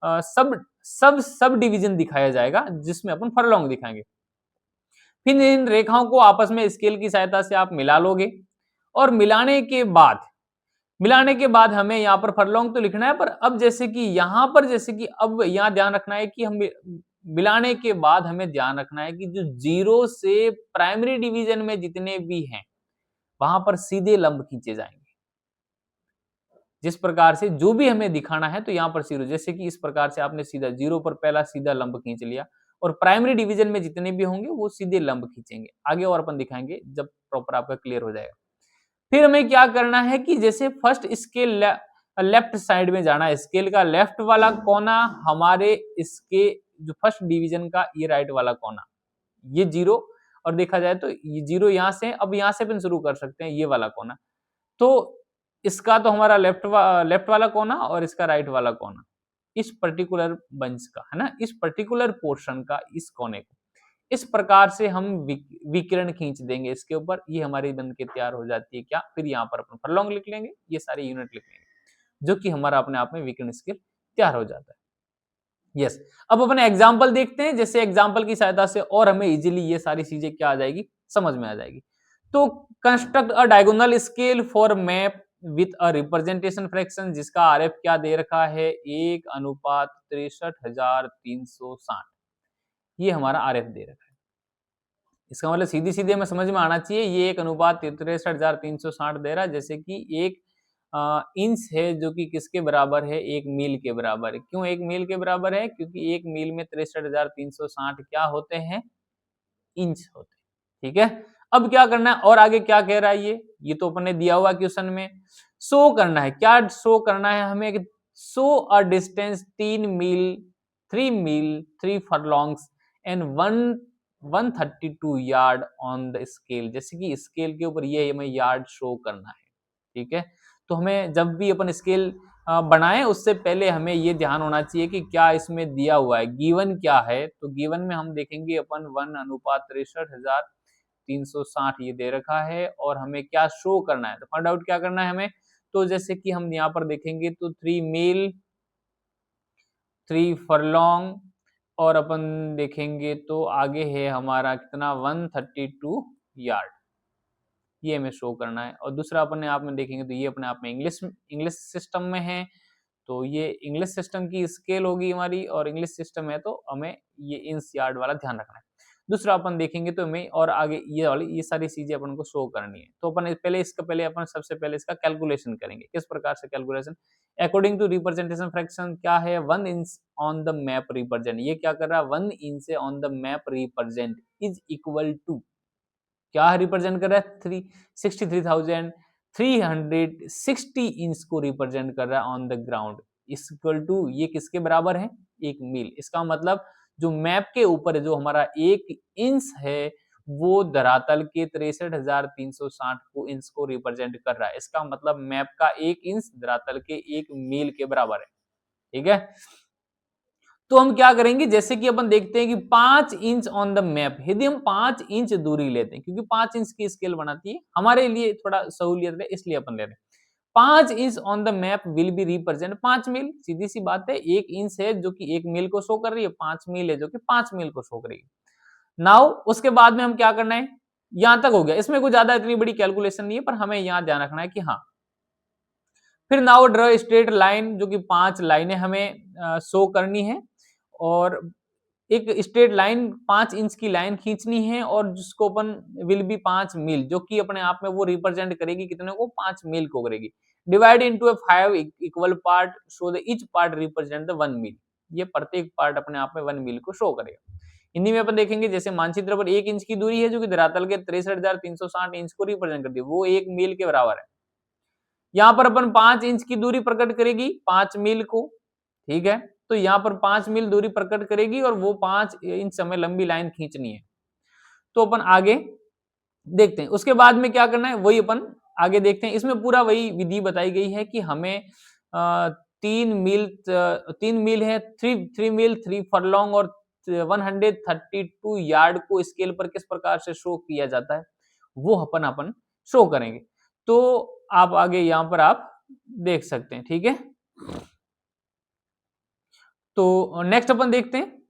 सब डिवीजन दिखाया जाएगा, जिसमें अपन फरलॉन्ग दिखाएंगे। फिर इन रेखाओं को आपस में स्केल की सहायता से आप मिला लोगे, और मिलाने के बाद हमें यहाँ पर फरलॉन्ग तो लिखना है, पर अब जैसे कि यहाँ पर, जैसे कि अब यहाँ ध्यान रखना है कि हम मिलाने के बाद हमें ध्यान रखना है कि जो जीरो से प्राइमरी डिवीजन में जितने भी हैं वहां पर सीधे लंब खींचे जाएंगे। जिस प्रकार से जो भी हमें दिखाना है, तो यहाँ पर जीरो, जैसे कि इस प्रकार से आपने सीधा जीरो पर पहला सीधा लंब खींच लिया, और प्राइमरी डिवीजन में जितने भी होंगे वो सीधे लंब खींचेंगे। आगे और अपन दिखाएंगे जब प्रॉपर आपका क्लियर हो जाएगा। फिर हमें क्या करना है कि जैसे फर्स्ट स्केल लेफ्ट साइड में जाना है, स्केल का लेफ्ट वाला कोना हमारे इसके जो फर्स्ट डिवीजन का ये राइट वाला कोना, ये जीरो, और देखा जाए तो ये जीरो यहाँ से, अब यहाँ से अपन शुरू कर सकते हैं ये वाला कोना, तो इसका तो हमारा लेफ्ट वाला कोना और इसका राइट वाला कोना, इस पर्टिकुलर बंच का है ना, इस पर्टिकुलर पोर्शन का इस कोने को इस प्रकार से हम विकिरण खींच देंगे इसके ऊपर, ये हमारी बन के तैयार हो जाती है क्या। फिर यहाँ पर अपन फरलॉन्ग लिख लेंगे, ये सारे यूनिट लिख लेंगे, जो कि हमारा अपने आप में विकिरण स्केल तैयार हो जाता है। यस, अब अपन एग्जाम्पल देखते हैं, जैसे एग्जाम्पल की सहायता से और हमें इजिली ये सारी चीजें क्या आ जाएगी, समझ में आ जाएगी। तो construct a diagonal scale for map with a representation fraction, जिसका आरएफ क्या दे रखा है, 1:63,360, ये हमारा आरएफ दे रखा है। इसका मतलब सीधी सीधे में समझ में आना चाहिए, ये 1:63,360 दे रहा है, जैसे कि एक इंच है जो कि किसके बराबर है, 1 मील के बराबर है। क्यों 1 मील के बराबर है, क्योंकि 1 मील में 63,360 क्या होते हैं, इंच होते हैं। ठीक है, अब क्या करना है, और आगे क्या कह रहा है, ये तो अपन ने दिया हुआ क्वेश्चन में शो करना है। क्या शो करना है हमें, show a distance 3 mile 3 furlongs and 132 yard on the scale, जैसे कि स्केल के ऊपर ये हमें यार्ड शो करना है। ठीक है, तो हमें जब भी अपन स्केल बनाएं उससे पहले हमें ये ध्यान होना चाहिए कि क्या इसमें दिया हुआ है, गिवन क्या है। तो गिवन में हम देखेंगे अपन 1:63,360 ये दे रखा है, और हमें क्या शो करना है, तो फाइंड आउट क्या करना है हमें। तो जैसे कि हम यहाँ पर देखेंगे तो 3 मील 3 फरलॉन्ग, और अपन देखेंगे तो आगे है हमारा कितना, 132 यार्ड, ये हमें शो करना है। और दूसरा अपने आप में देखेंगे तो ये अपने आप में इंग्लिश सिस्टम में है, तो ये इंग्लिश सिस्टम की स्केल होगी हमारी, और इंग्लिश सिस्टम है तो हमें ये इंच यार्ड वाला ध्यान रखना है। दूसरा अपन देखेंगे तो हमें और आगे ये सारी चीजें अपन को शो करनी है। तो अपन पहले अपन सबसे पहले इसका कैलकुलेशन करेंगे। किस प्रकार से calculation, according to representation fraction क्या है, 1 inch on the map represent, ये क्या कर रहा है, 1 inch on the map represent is equal to, क्या रिप्रेजेंट कर रहा है, 63,360 इंच को रिप्रेजेंट कर रहा है on the ground, equal to ये किसके बराबर है, 1 मील। इसका मतलब जो मैप के ऊपर जो हमारा 1 इंच है वो धरातल के 63,360 को इंच को रिप्रेजेंट कर रहा है। इसका मतलब मैप का 1 इंच धरातल के 1 मील के बराबर है। ठीक है, तो हम क्या करेंगे, जैसे कि अपन देखते हैं कि 5 इंच ऑन द मैप, यदि हम 5 इंच दूरी लेते हैं, क्योंकि 5 इंच की स्केल बनाती है हमारे लिए थोड़ा सहूलियत है, इसलिए अपन ले रहे हैं। 5 inch on the map will be represent 5 मील, सीधी सी बात है, 1 इंच है जो कि 1 मील को शो कर रही है, 5 मील है जो कि 5 मील को शो कर रही है। नाउ उसके बाद में हम क्या करना है, यहां तक हो गया, इसमें कोई ज्यादा इतनी बड़ी कैलकुलेशन नहीं है, पर हमें यहां ध्यान रखना है कि हाँ। फिर नाउ ड्रॉ स्ट्रेट लाइन, जो कि 5 लाइनें हमें शो करनी है, और एक स्ट्रेट लाइन 5 इंच की लाइन खींचनी है, और जिसको अपन विल बी 5 मील, जो कि अपने आप में वो रिप्रेजेंट करेगी कितने को, 5 मील को करेगी। Divide into A 5 equal part, so the each part represent the 1 मील, ये प्रत्येक पार्ट अपने आप में 1 मील को शो करेगा। हिंदी में अपन देखेंगे, जैसे मानचित्र पर 1 इंच की दूरी है जो कि धरातल के 63,360 इंच को रिप्रेजेंट करती है, वो 1 मील के बराबर है। यहाँ पर अपन 5 इंच की दूरी प्रकट करेगी 5 मील को। ठीक है, तो यहाँ पर 5 मील दूरी प्रकट करेगी, और वो 5 इंच हमें लंबी लाइन खींचनी है। तो अपन आगे देखते हैं, उसके बाद में क्या करना है वही अपन आगे देखते हैं। इसमें पूरा वही विधि बताई गई है कि हमें 3 मील है, 3 मील 3 फरलॉन्ग और 132 यार्ड को स्केल पर किस प्रकार से शो किया जाता है वो अपन शो करेंगे। तो आप आगे यहाँ पर आप देख सकते हैं, ठीक है। तो नेक्स्ट अपन देखते हैं।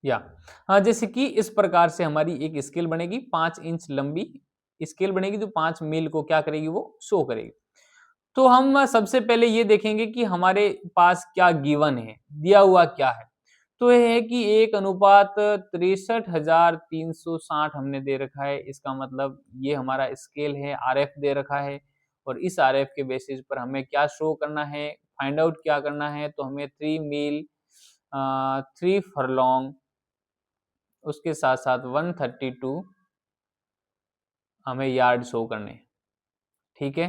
या जैसे कि इस प्रकार से हमारी एक स्केल बनेगी, 5 इंच लंबी स्केल बनेगी जो 5 मील को क्या करेगी, वो शो करेगी। तो हम सबसे पहले ये देखेंगे कि हमारे पास क्या गिवन है, दिया हुआ क्या है। तो ये है कि 1:63,360 हमने दे रखा है। इसका मतलब ये हमारा स्केल है, आरएफ दे रखा है और इस आरएफ के बेसिस पर हमें क्या शो करना है, फाइंड आउट क्या करना है। तो हमें 3 मील, 3 फरलॉन्ग, उसके साथ साथ 132 हमें यार्ड शो करने हैं, ठीक है।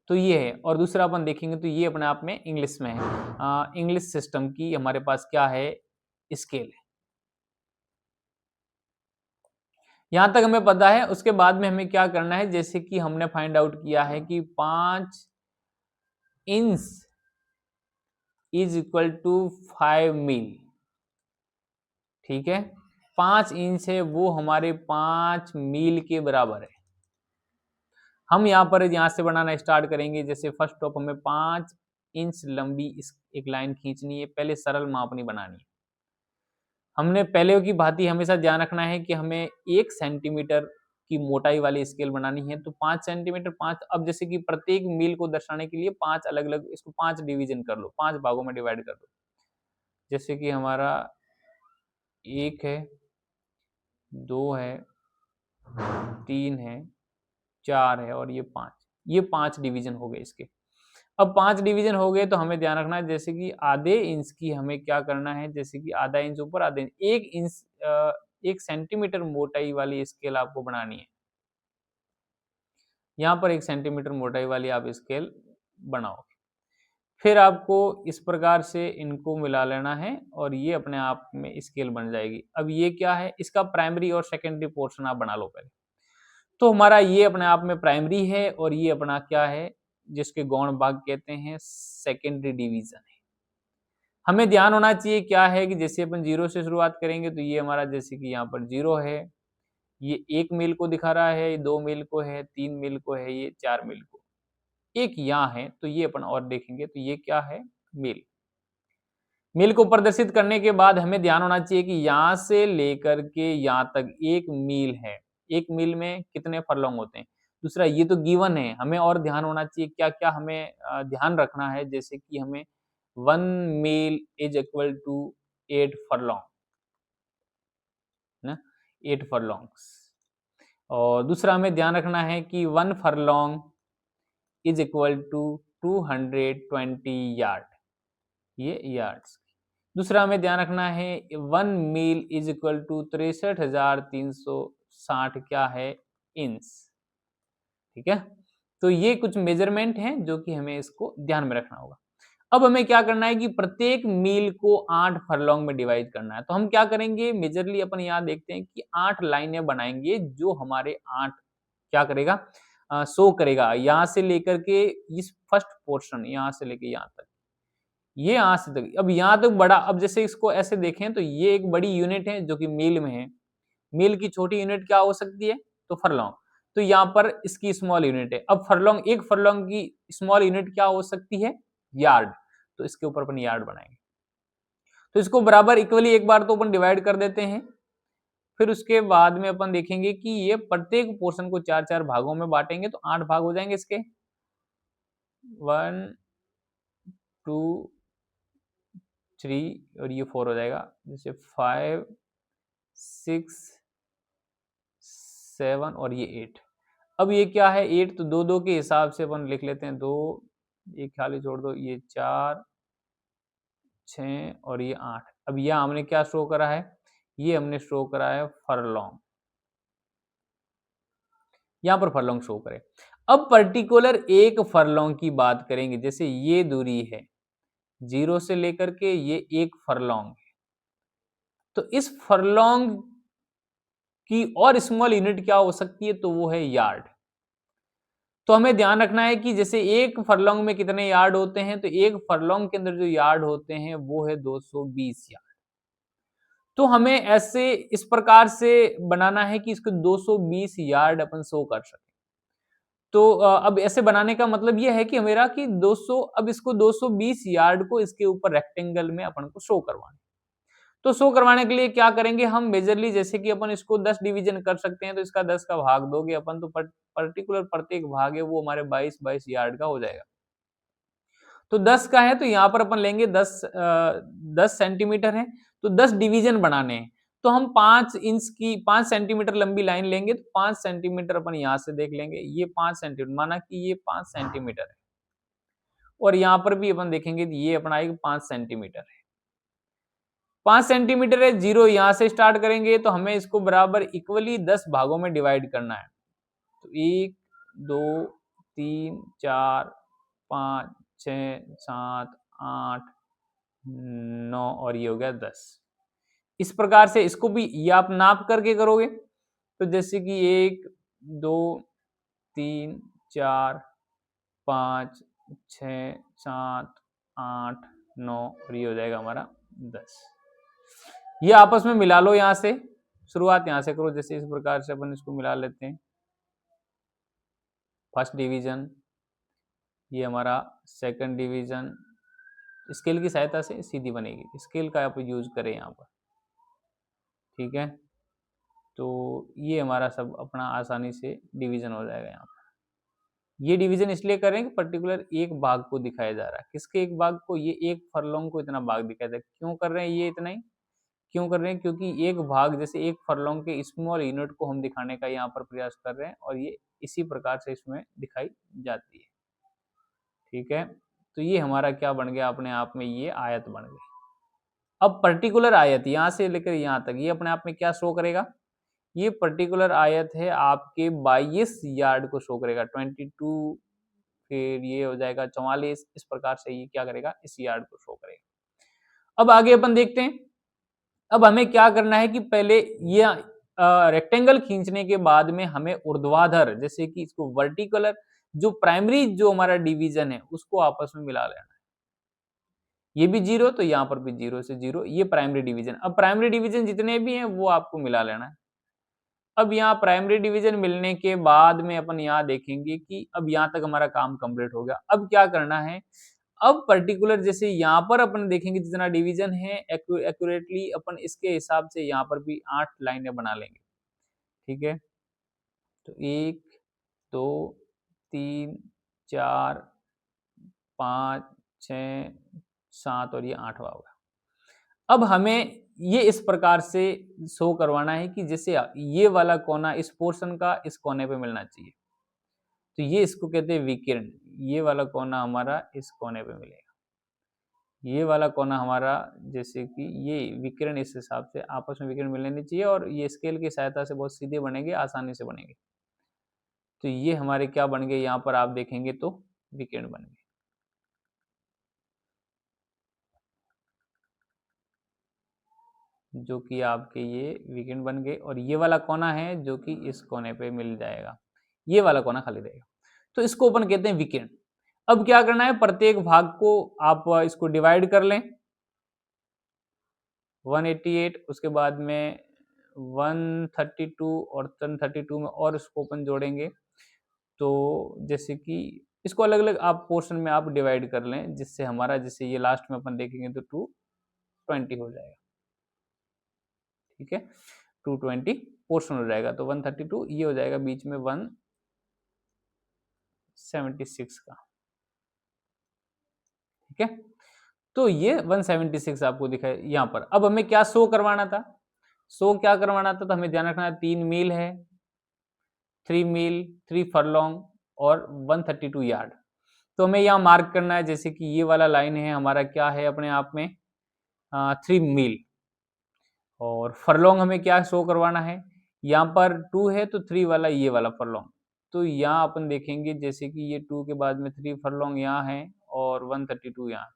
तो ये है। और दूसरा अपन देखेंगे तो ये अपने आप में इंग्लिश में है। इंग्लिश सिस्टम की हमारे पास क्या है, स्केल है। यहां तक हमें पता है। उसके बाद में हमें क्या करना है, जैसे कि हमने फाइंड आउट किया है कि 5 इंच इज इक्वल टू 5 मील, ठीक है। 5 इंच है वो हमारे 5 मील के बराबर है। हम यहाँ पर यहाँ से बनाना स्टार्ट करेंगे। जैसे फर्स्ट ऑफ हमें 5 इंच लंबी एक लाइन खींचनी है, पहले सरल मापनी बनानी है। हमने पहले की भांति हमेशा ध्यान रखना है कि हमें 1 सेंटीमीटर की मोटाई वाली स्केल बनानी है। तो 5 सेंटीमीटर, 5, अब जैसे कि प्रत्येक मील को दर्शाने के लिए 5 अलग अलग, इसको 5 डिवीजन कर लो, 5 भागों में डिवाइड कर दो। जैसे कि हमारा 1 है, 2 है, 3 है, 4 है और ये 5 डिवीजन हो गए इसके। अब 5 डिवीजन हो गए तो हमें ध्यान रखना है, जैसे कि आधे इंच की हमें क्या करना है, जैसे कि आधा इंच ऊपर, आधे इंच, 1 इंच, 1 सेंटीमीटर मोटाई वाली स्केल आपको बनानी है। यहाँ पर 1 सेंटीमीटर मोटाई वाली आप स्केल बनाओ। फिर आपको इस प्रकार से इनको मिला लेना है और ये अपने आप में स्केल बन जाएगी। अब ये क्या है, इसका प्राइमरी और सेकेंडरी पोर्शन आप बना लो पहले। तो हमारा ये अपने आप में प्राइमरी है और ये अपना क्या है, जिसके गौण भाग कहते हैं, सेकेंडरी डिवीजन है। हमें ध्यान होना चाहिए क्या है कि जैसे अपन 0 से शुरुआत करेंगे तो ये हमारा, जैसे कि यहाँ पर 0 है, ये 1 मील को दिखा रहा है, 2 मील को है, 3 मील को है, ये 4 मील को, एक यहाँ है। तो ये अपन और देखेंगे तो ये क्या है, मील। मील को प्रदर्शित करने के बाद हमें ध्यान होना चाहिए कि यहाँ से लेकर के यहाँ तक 1 मील है। 1 मील में कितने फरलॉन्ग होते हैं। दूसरा, ये तो गिवन है, हमें और ध्यान होना चाहिए क्या क्या हमें ध्यान रखना है। जैसे कि हमें 1 meal is equal to 8 furlong, ना, 8 फरलॉन्ग्स। और दूसरा हमें ध्यान रखना है कि 1 furlong is equal to 220 yard, ये यार्ड्स। दूसरा हमें ध्यान रखना है 1 मील इज इक्वल टू 63,360 क्या है, इंच, ठीक है। तो ये कुछ मेजरमेंट हैं जो कि हमें इसको ध्यान में रखना होगा। अब हमें क्या करना है कि प्रत्येक मील को 8 फरलॉन्ग में डिवाइड करना है। तो हम क्या करेंगे, मेजरली अपन यहाँ देखते हैं कि 8 लाइनें बनाएंगे जो हमारे 8 क्या करेगा, शो करेगा। यहाँ से लेकर के इस फर्स्ट पोर्शन, यहाँ से लेके यहाँ तक, ये यहाँ से तक। अब यहाँ तक बड़ा, अब जैसे इसको ऐसे देखें तो ये एक बड़ी यूनिट है जो कि मील में है। मील की छोटी यूनिट क्या हो सकती है, तो फरलॉन्ग। तो यहाँ पर इसकी स्मॉल यूनिट है। अब फरलॉन्ग, एक फरलॉन्ग की स्मॉल यूनिट क्या हो सकती है, यार्ड। तो इसके ऊपर अपन यार्ड बनाएंगे। तो इसको बराबर इक्वली एक बार तो अपन डिवाइड कर देते हैं। फिर उसके बाद में अपन देखेंगे कि ये प्रत्येक पोर्शन को 4-4 भागों में बांटेंगे तो 8 भाग हो जाएंगे इसके। 1, 2, 3 और ये 4 हो जाएगा। जैसे 5, 6, 7 और ये 8। अब ये क्या है, 8, तो 2-2 के हिसाब से अपन लिख लेते हैं। 2, एक खाली छोड़ दो, ये 4, 6 और ये 8। अब यह हमने क्या शो करा है, ये हमने शो करा है फरलॉन्ग। यहां पर फरलॉन्ग शो करे। अब पर्टिकुलर एक फरलॉन्ग की बात करेंगे। जैसे ये दूरी है 0 से लेकर के ये 1 फरलॉन्ग है। तो इस फरलॉन्ग की और स्मॉल यूनिट क्या हो सकती है, तो वो है यार्ड। तो हमें ध्यान रखना है कि जैसे एक फरलॉन्ग में कितने यार्ड होते हैं, तो एक फरलॉन्ग के अंदर जो यार्ड होते हैं वो है 220 यार्ड। तो हमें ऐसे इस प्रकार से बनाना है कि इसको 220 यार्ड अपन शो कर सकें। तो अब ऐसे बनाने का मतलब ये है कि मेरा कि 200, अब इसको 220 यार्ड को इसके ऊपर रेक्टेंगल में अपन को शो करवाना है। तो शो करवाने के लिए क्या करेंगे हम, मेजरली जैसे कि अपन इसको 10 डिवीजन कर सकते हैं, तो इसका 10 का भाग दोगे अपन तो पर्टिकुलर प्रत्येक भाग है वो हमारे 22-22 यार्ड का हो जाएगा। तो 10 का है तो यहाँ पर अपन लेंगे 10 सेंटीमीटर है, तो 10 डिवीजन बनाने हैं। तो हम 5 इंच की 5 सेंटीमीटर लंबी लाइन लेंगे, तो 5 सेंटीमीटर अपन यहाँ से देख लेंगे, ये 5 सेंटीमीटर, माना कि ये 5 सेंटीमीटर है। और यहाँ पर भी अपन देखेंगे ये अपना एक 5 सेंटीमीटर है। 5 सेंटीमीटर है, 0 यहाँ से स्टार्ट करेंगे, तो हमें इसको बराबर इक्वली 10 भागों में डिवाइड करना है। तो 1, 2, 3, 4, 5, 6, 7, 8, 9 और ये हो गया 10। इस प्रकार से इसको भी ये आप नाप करके करोगे, तो जैसे कि 1, 2, 3, 4, 5, 6, 7, 8, 9 और ये हो जाएगा हमारा 10। ये आपस में मिला लो, यहां से शुरुआत यहां से करो, जैसे इस प्रकार से अपन इसको मिला लेते हैं। फर्स्ट डिवीजन, ये हमारा सेकंड डिवीजन, स्केल की सहायता से सीधी बनेगी, स्केल का आप यूज करें यहाँ पर, ठीक है। तो ये हमारा सब अपना आसानी से डिवीजन हो जाएगा यहाँ पर। ये डिवीजन इसलिए करें कि पर्टिकुलर एक भाग को दिखाया जा रहा है, किसके एक भाग को, ये एक फरलोंग को इतना भाग दिखाया जा रहा है। क्यों कर रहे हैं ये इतना ही, क्यों कर रहे हैं, क्योंकि एक भाग जैसे एक फरलोंग के स्मॉल यूनिट को हम दिखाने का यहाँ पर प्रयास कर रहे हैं, और ये इसी प्रकार से इसमें दिखाई जाती है, ठीक है। तो ये हमारा क्या बन गया, अपने आप में ये आयत बन गई। अब पर्टिकुलर आयत यहाँ से लेकर यहाँ तक ये अपने आप में क्या शो करेगा, ये पर्टिकुलर आयत है आपके 22 यार्ड को शो करेगा, 22, फिर ये हो जाएगा 44, इस प्रकार से ये क्या करेगा, इस यार्ड को शो करेगा। अब आगे अपन देखते हैं। अब हमें क्या करना है कि पहले ये रेक्टेंगल खींचने के बाद में हमें ऊर्ध्वाधर, जैसे कि इसको वर्टिकुलर, जो प्राइमरी जो हमारा डिवीजन है उसको आपस में मिला लेना है। ये भी 0 तो यहाँ पर भी 0 से 0, ये प्राइमरी डिवीजन। अब प्राइमरी डिवीजन जितने भी हैं वो आपको मिला लेना है। अब यहाँ प्राइमरी डिवीजन मिलने के बाद में अपन यहाँ देखेंगे कि अब यहाँ तक हमारा काम कंप्लीट हो गया। अब क्या करना है, अब पर्टिकुलर जैसे यहाँ पर अपन देखेंगे जितना डिवीजन है एक्यूरेटली अपन इसके हिसाब से यहाँ पर भी 8 लाइनें बना लेंगे, ठीक है। तो 1, 2, 3, 4, 5, 6, 7 और ये 8वां होगा। अब हमें ये इस प्रकार से शो करवाना है कि जैसे ये वाला कोना इस पोर्शन का इस कोने पे मिलना चाहिए, तो ये इसको कहते हैं विकर्ण। ये वाला कोना हमारा इस कोने पे मिलेगा, ये वाला कोना हमारा, जैसे कि ये विकर्ण इस हिसाब से आपस में विकर्ण मिलने चाहिए, और ये स्केल की सहायता से बहुत सीधे बनेंगे, आसानी से बनेंगे। तो ये हमारे क्या बन गए, यहाँ पर आप देखेंगे तो विकर्ण बन गए, जो कि आपके ये विकर्ण बन गए। और ये वाला कोना है जो कि इस कोने पे मिल जाएगा, ये वाला कोना खाली रहेगा, तो इसको अपन कहते हैं विकर्ण। अब क्या करना है, प्रत्येक भाग को आप इसको डिवाइड कर लें, 188, उसके बाद में 132 और 132 में और इसको अपन जोड़ेंगे, तो जैसे कि इसको अलग अलग आप पोर्शन में आप डिवाइड कर लें, जिससे हमारा जैसे ये लास्ट में अपन देखेंगे तो 220 हो जाएगा, ठीक है। 220 पोर्शन हो जाएगा, तो 132 ये हो जाएगा बीच में 176 का, ठीक है। तो ये 176 आपको दिखाई यहाँ पर। अब हमें क्या शो करवाना था, शो क्या करवाना था, तो हमें ध्यान रखना है 3 मील है, 3 मील, 3 फरलॉन्ग और 132 यार्ड। तो हमें यहाँ मार्क करना है, जैसे कि ये वाला लाइन है हमारा क्या है अपने आप में 3 मील, और फरलॉन्ग हमें क्या शो करवाना है, यहाँ पर 2 है तो 3 वाला ये वाला फरलॉन्ग। तो यहाँ अपन देखेंगे जैसे कि ये 2 के बाद में 3 फरलॉन्ग यहाँ है और 132 यहाँ,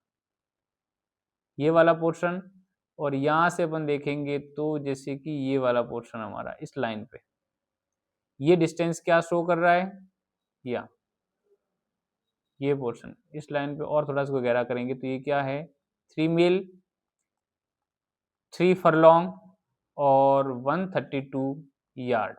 ये वाला पोर्शन। और यहाँ से अपन देखेंगे तो जैसे कि ये वाला पोर्शन हमारा इस लाइन पे, ये डिस्टेंस क्या शो कर रहा है, या ये पोर्शन इस लाइन पे, और थोड़ा सा गहरा करेंगे तो ये क्या है 3 मील, 3 फरलॉन्ग और 132 यार्ड।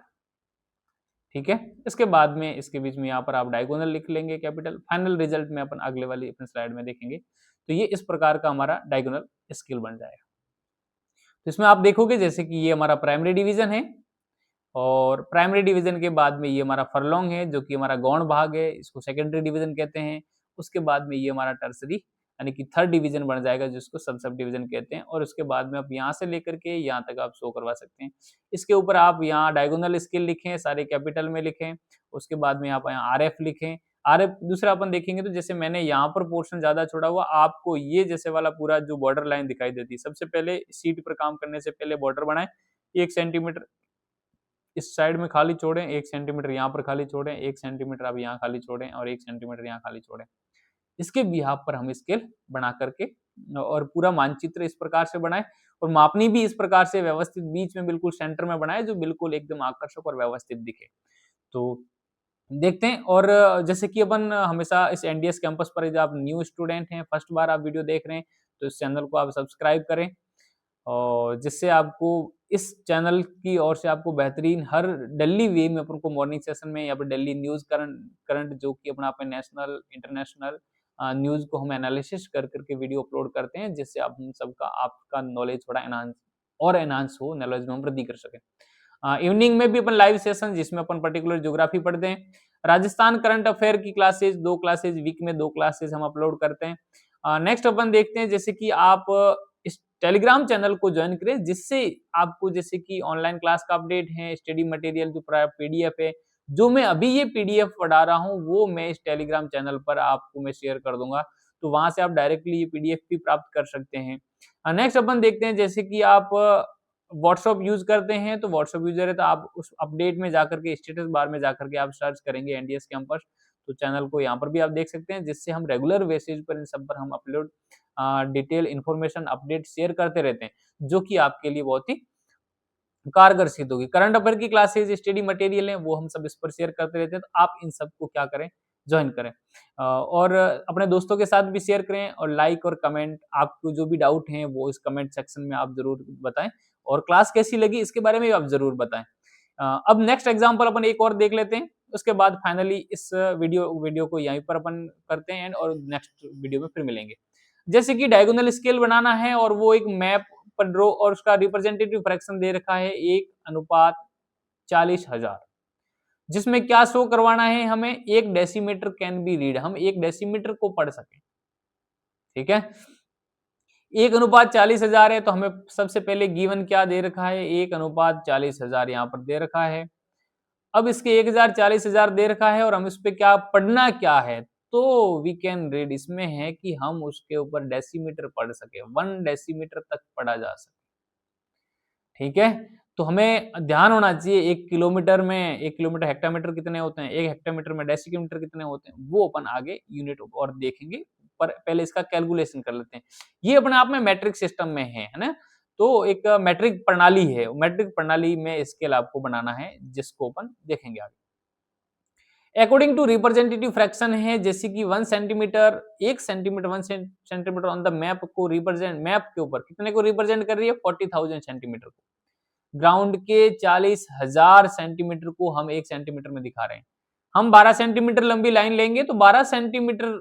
ठीक है, इसके बाद में इसके बीच में यहाँ पर आप डायगोनल लिख लेंगे कैपिटल। फाइनल रिजल्ट में अपन अगले वाली अपनी स्लाइड में देखेंगे। तो ये इस प्रकार का हमारा डायगोनल स्केल बन जाएगा। तो इसमें आप देखोगे जैसे कि ये हमारा प्राइमरी डिवीजन है, और प्राइमरी डिवीजन के बाद में ये हमारा फरलोंग है जो कि हमारा गौण भाग है, इसको सेकेंडरी डिवीजन कहते हैं। उसके बाद में ये हमारा टर्सरी यानी कि थर्ड डिवीजन बन जाएगा जिसको सब डिवीजन कहते हैं। और उसके बाद में आप यहाँ से लेकर के यहाँ तक आप शो करवा सकते हैं। इसके ऊपर आप यहाँ डायगोनल स्केल लिखें, सारे कैपिटल में लिखें। उसके बाद में आप यहाँ आर एफ लिखें। आर एफ दूसरा अपन देखेंगे तो जैसे मैंने यहाँ पर पोर्शन ज्यादा छोड़ा हुआ, आपको ये जैसे वाला पूरा जो बॉर्डर लाइन दिखाई देती है, सबसे पहले सीट पर काम करने से पहले बॉर्डर बनाए 1 सेंटीमीटर इस साइड में खाली छोड़ें, 1 सेंटीमीटर यहाँ पर खाली छोड़ें, 1 सेंटीमीटर आप यहाँ खाली छोड़ें और 1 सेंटीमीटर यहाँ खाली छोड़ें। इसके बिहाफ पर हम स्केल बना करके और पूरा मानचित्र इस प्रकार से बनाए, और मापनी भी इस प्रकार से व्यवस्थित बीच में बिल्कुल सेंटर में बनाए जो बिल्कुल एकदम आकर्षक और व्यवस्थित दिखे। तो देखते हैं। और जैसे कि अपन हमेशा इस एनडीएस कैंपस पर जब आप न्यू स्टूडेंट हैं, फर्स्ट बार आप वीडियो देख रहे हैं, तो इस चैनल को आप सब्सक्राइब करें, और जिससे आपको इस चैनल की ओर से आपको बेहतरीन हर डेली वे में अपन को मॉर्निंग सेशन में या फिर डेली न्यूज करंट जो कि अपना अपने नेशनल इंटरनेशनल न्यूज को हम एनालिसिस कर करके वीडियो अपलोड करते हैं, जिससे आप हम सबका आपका नॉलेज थोड़ा एनहांस हो, नॉलेज में हम वृद्धि कर सकें। इवनिंग में भी अपन लाइव सेशन जिसमें अपन पर्टिकुलर ज्योग्राफी पढ़ते हैं, राजस्थान करंट अफेयर की क्लासेज 2 क्लासेज वीक में 2 क्लासेज हम अपलोड करते हैं। नेक्स्ट अपन देखते हैं जैसे कि आप इस टेलीग्राम चैनल को ज्वाइन करें, जिससे आपको जैसे कि ऑनलाइन क्लास का अपडेट है, स्टडी मटेरियल जो पीडीएफ है, जो मैं अभी ये पीडीएफ पढ़ा रहा हूँ वो मैं इस टेलीग्राम चैनल पर आपको मैं शेयर कर दूंगा, तो वहां से आप डायरेक्टली ये पीडीएफ भी प्राप्त कर सकते हैं। नेक्स्ट अपन देखते हैं जैसे कि आप व्हाट्सएप यूज करते हैं, तो व्हाट्सएप यूजर है तो आप उस अपडेट में जाकर के स्टेटस बार में जाकर के आप सर्च करेंगे एनडीएस कैंपस, तो चैनल को यहाँ पर भी आप देख सकते हैं, जिससे हम रेगुलर बेसिस पर इन सब पर हम upload detail information update share करते रहते हैं, जो कि आपके लिए बहुत ही कारगर सिद्ध होगी। करंट अफेयर की क्लासेज स्टडी मटेरियल है वो हम सब इस पर शेयर करते रहते हैं, तो आप इन सबको क्या करें, ज्वाइन करें और अपने दोस्तों के साथ भी शेयर करें, और लाइक और कमेंट आपको जो भी डाउट हैं वो इस कमेंट सेक्शन में आप जरूर बताएं, और क्लास कैसी लगी इसके बारे में भी आप जरूर बताएं। अब नेक्स्ट एग्जाम्पल अपन एक और देख लेते हैं, उसके बाद फाइनली इस वीडियो को यहीं पर अपन करते हैं और नेक्स्ट वीडियो में फिर मिलेंगे। जैसे कि डायगोनल स्केल बनाना है और वो एक मैप पर ड्रॉ, और उसका रिप्रेजेंटेटिव फ्रैक्शन दे रखा है 1:40,000, जिसमें क्या शो करवाना है हमें, 1 डेसीमीटर कैन बी रीड, हम 1 डेसीमीटर को पढ़ सकें। ठीक है, 1:40,000 है, तो हमें सबसे पहले गिवन क्या दे रखा है, 1:40,000 यहाँ पर दे रखा है। अब इसके 1,40,000 दे रखा है और हम इस पे क्या पढ़ना क्या है, तो वी कैन रीड इसमें है कि हम उसके ऊपर डेसीमीटर पढ़ सके, 1 डेसीमीटर तक पढ़ा जा सके। ठीक है, तो हमें ध्यान होना चाहिए 1 किलोमीटर में 1 किलोमीटर हेक्टामीटर कितने होते हैं, 1 हेक्टामीटर में डेसीमीटर कितने होते हैं, वो अपन आगे यूनिट और देखेंगे, पर पहले इसका कैलकुलेशन कर लेते हैं। ये अपने आप में मैट्रिक सिस्टम में है ना, तो एक मैट्रिक प्रणाली है, मैट्रिक प्रणाली में स्केल आपको बनाना है, जिसको अपन देखेंगे आगे। अकॉर्डिंग टू रिप्रेजेंटेटिव फ्रैक्शन है, जैसे कि 1 centimetre 1 centimetre 1 centimetre on the map को रिप्रेजेंट, मैप के ऊपर कितने को रिप्रेजेंट कर रही है, 40,000 सेंटीमीटर को। ग्राउंड के 40,000 सेंटीमीटर को हम 1 सेंटीमीटर में दिखा रहे हैं। हम 12 सेंटीमीटर लंबी लाइन लेंगे तो 12 सेंटीमीटर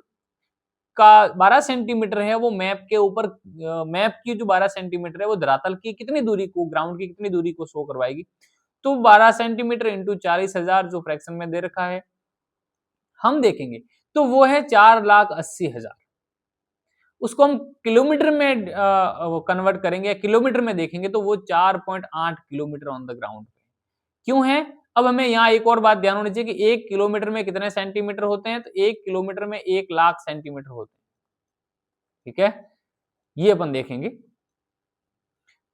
का 12 सेंटीमीटर है वो मैप के ऊपर, मैप की जो 12 सेंटीमीटर है वो धरातल की कितनी दूरी को, ग्राउंड की कितनी दूरी को शो करवाएगी, तो 12 सेंटीमीटर इंटू 40,000 जो फ्रैक्शन में दे रखा है हम देखेंगे, तो वो है 4,80,000। उसको हम किलोमीटर में कन्वर्ट करेंगे, किलोमीटर में देखेंगे तो वो 4.8 किलोमीटर ऑन द ग्राउंड क्यों है। अब हमें यहाँ एक और बात ध्यान होनी चाहिए कि 1 किलोमीटर में कितने सेंटीमीटर होते हैं, तो 1 किलोमीटर में 1,00,000 सेंटीमीटर होते हैं। ठीक है, ये अपन देखेंगे।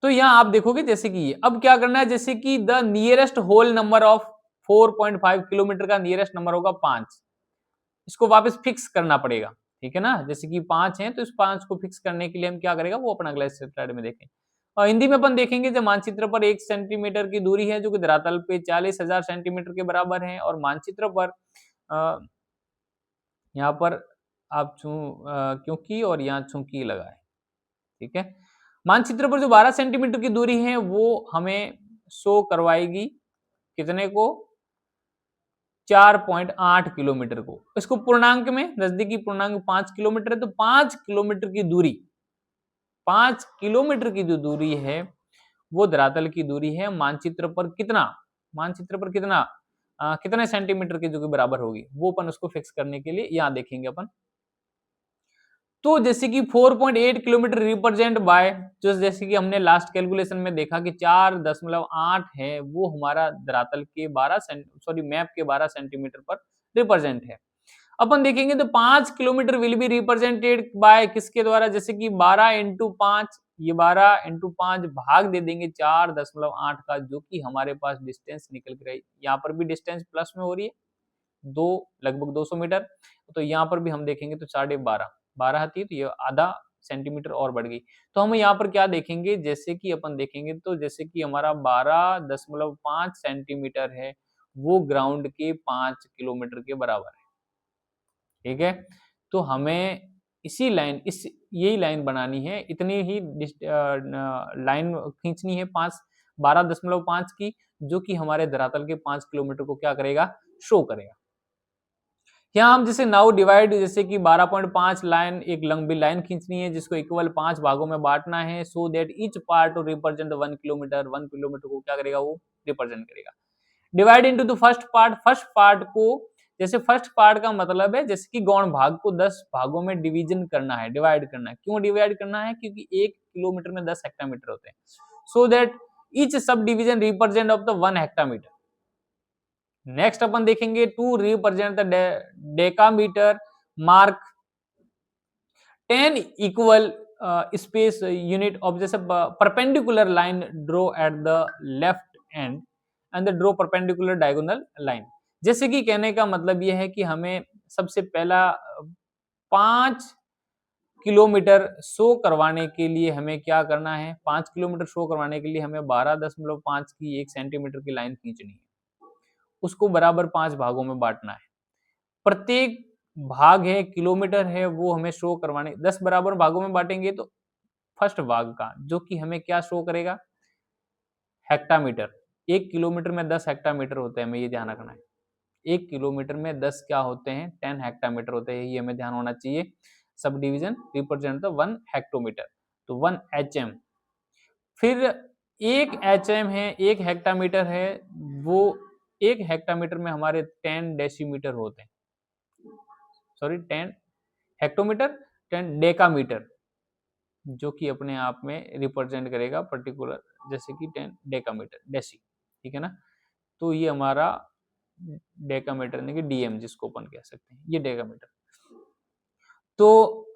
तो यहाँ आप देखोगे जैसे कि ये अब क्या करना है, जैसे कि the nearest whole number of 4.5 kilometre का नियरेस्ट नंबर होगा 5, इसको वापस फिक्स करना पड़ेगा। ठीक है ना, जैसे कि 5 है तो इस 5 को फिक्स करने के लिए हम क्या करेगा वो अपन अगले स्लाइड में देखें। और हिंदी में अपन देखेंगे जब मानचित्र पर 1 सेंटीमीटर की दूरी है जो कि धरातल पे 40,000 सेंटीमीटर के बराबर है, और मानचित्र पर यहाँ पर आप क्योंकि और यहाँ चूंकि लगाए। ठीक है, मानचित्र पर जो 12 सेंटीमीटर की दूरी है वो हमें शो करवाएगी कितने को, 4.8 किलोमीटर को। इसको पूर्णांक में, नजदीकी पूर्णांक 5 किलोमीटर है, तो 5 किलोमीटर की दूरी, 5 किलोमीटर की जो दूरी है वो धरातल की दूरी है। मानचित्र पर कितना, मानचित्र पर कितना कितने सेंटीमीटर के जो कि बराबर होगी, वो अपन उसको फिक्स करने के लिए यहां देखेंगे अपन। तो जैसे कि 4.8 किलोमीटर रिप्रेजेंट बाय, जो जैसे कि हमने लास्ट कैलकुलेशन में देखा कि 4.8 है, वो हमारा धरातल के 12 सॉरी मैप के 12 सेंटीमीटर पर रिप्रेजेंट है। अपन देखेंगे तो 5 kilometre will be represented by किसके द्वारा, जैसे कि 12 इंटू 5, ये 12 इंटू 5 भाग दे देंगे 4.8 का, जो कि हमारे पास डिस्टेंस निकल कर आई। यहाँ पर भी डिस्टेंस प्लस में हो रही है, दो लगभग 200 मीटर, तो यहाँ पर भी हम देखेंगे तो 12.5, 12 थी तो ये आधा सेंटीमीटर और बढ़ गई। तो हम यहाँ पर क्या देखेंगे, जैसे कि अपन देखेंगे तो जैसे कि हमारा 12.5 सेंटीमीटर है, वो ग्राउंड के 5 किलोमीटर के बराबर है। ठीक है, तो हमें इसी लाइन, इस यही लाइन बनानी है, इतनी ही लाइन खींचनी है 12.5 की, जो कि हमारे धरातल के 5 किलोमीटर को क्या करेगा, शो करेगा। यहाँ हम जैसे नाउ डिवाइड, जैसे कि 12.5 लाइन, एक लंबी लाइन खींचनी है जिसको इक्वल 5 भागों में बांटना है, सो that each part two represent 1 kilometre, 1 kilometre को क्या करेगा, वो रिप्रेजेंट करेगा। Divide into the first part, first part को, जैसे फर्स्ट पार्ट का मतलब है जैसे कि गौण भाग को 10 भागों में डिवीजन करना है, डिवाइड करना है। क्यों डिवाइड करना है, क्योंकि 1 किलोमीटर में 10 हेक्टामीटर होते हैं, so that each sub division represent of the 1 hectametre. Next अपन देखेंगे to represent the decametre mark 10 equal space unit of, जैसे perpendicular line draw at the left end and draw perpendicular diagonal line. जैसे कि कहने का मतलब यह है कि हमें सबसे पहला 5 किलोमीटर शो करवाने के लिए हमें क्या करना है, 5 किलोमीटर शो करवाने के लिए हमें 12.5 की 1 सेंटीमीटर की लाइन खींचनी है, उसको बराबर 5 भागों में बांटना है। प्रत्येक भाग है, किलोमीटर है, वो हमें शो करवाने, 10 बराबर भागों में बांटेंगे तो फर्स्ट भाग का जो कि हमें क्या शो करेगा, हेक्टामीटर। 1 किलोमीटर में 10 हेक्टामीटर होते हैं, हमें ये ध्यान रखना है। 1 किलोमीटर में 10 क्या होते हैं, 10 हेक्टामीटर होते हैं, ये हमें ध्यान होना चाहिए। सब डिवीजन रिप्रेजेंट द 1 हेक्टोमीटर, तो 1 एचएम। फिर 1 एचएम है, 1 हेक्टामीटर है, वो 1 हेक्टामीटर में हमारे 10 डेसीमीटर होते हैं, सॉरी 10 हेक्टोमीटर, 10 डेकामीटर, जो कि अपने आप में रिप्रेजेंट करेगा पर्टिकुलर, जैसे कि 10 डेकामीटर, डेसी, ठीक है ना। तो ये हमारा डेकामीटर यानी कि डीएम जिसको अपन कह सकते हैं, ये डेकामीटर। तो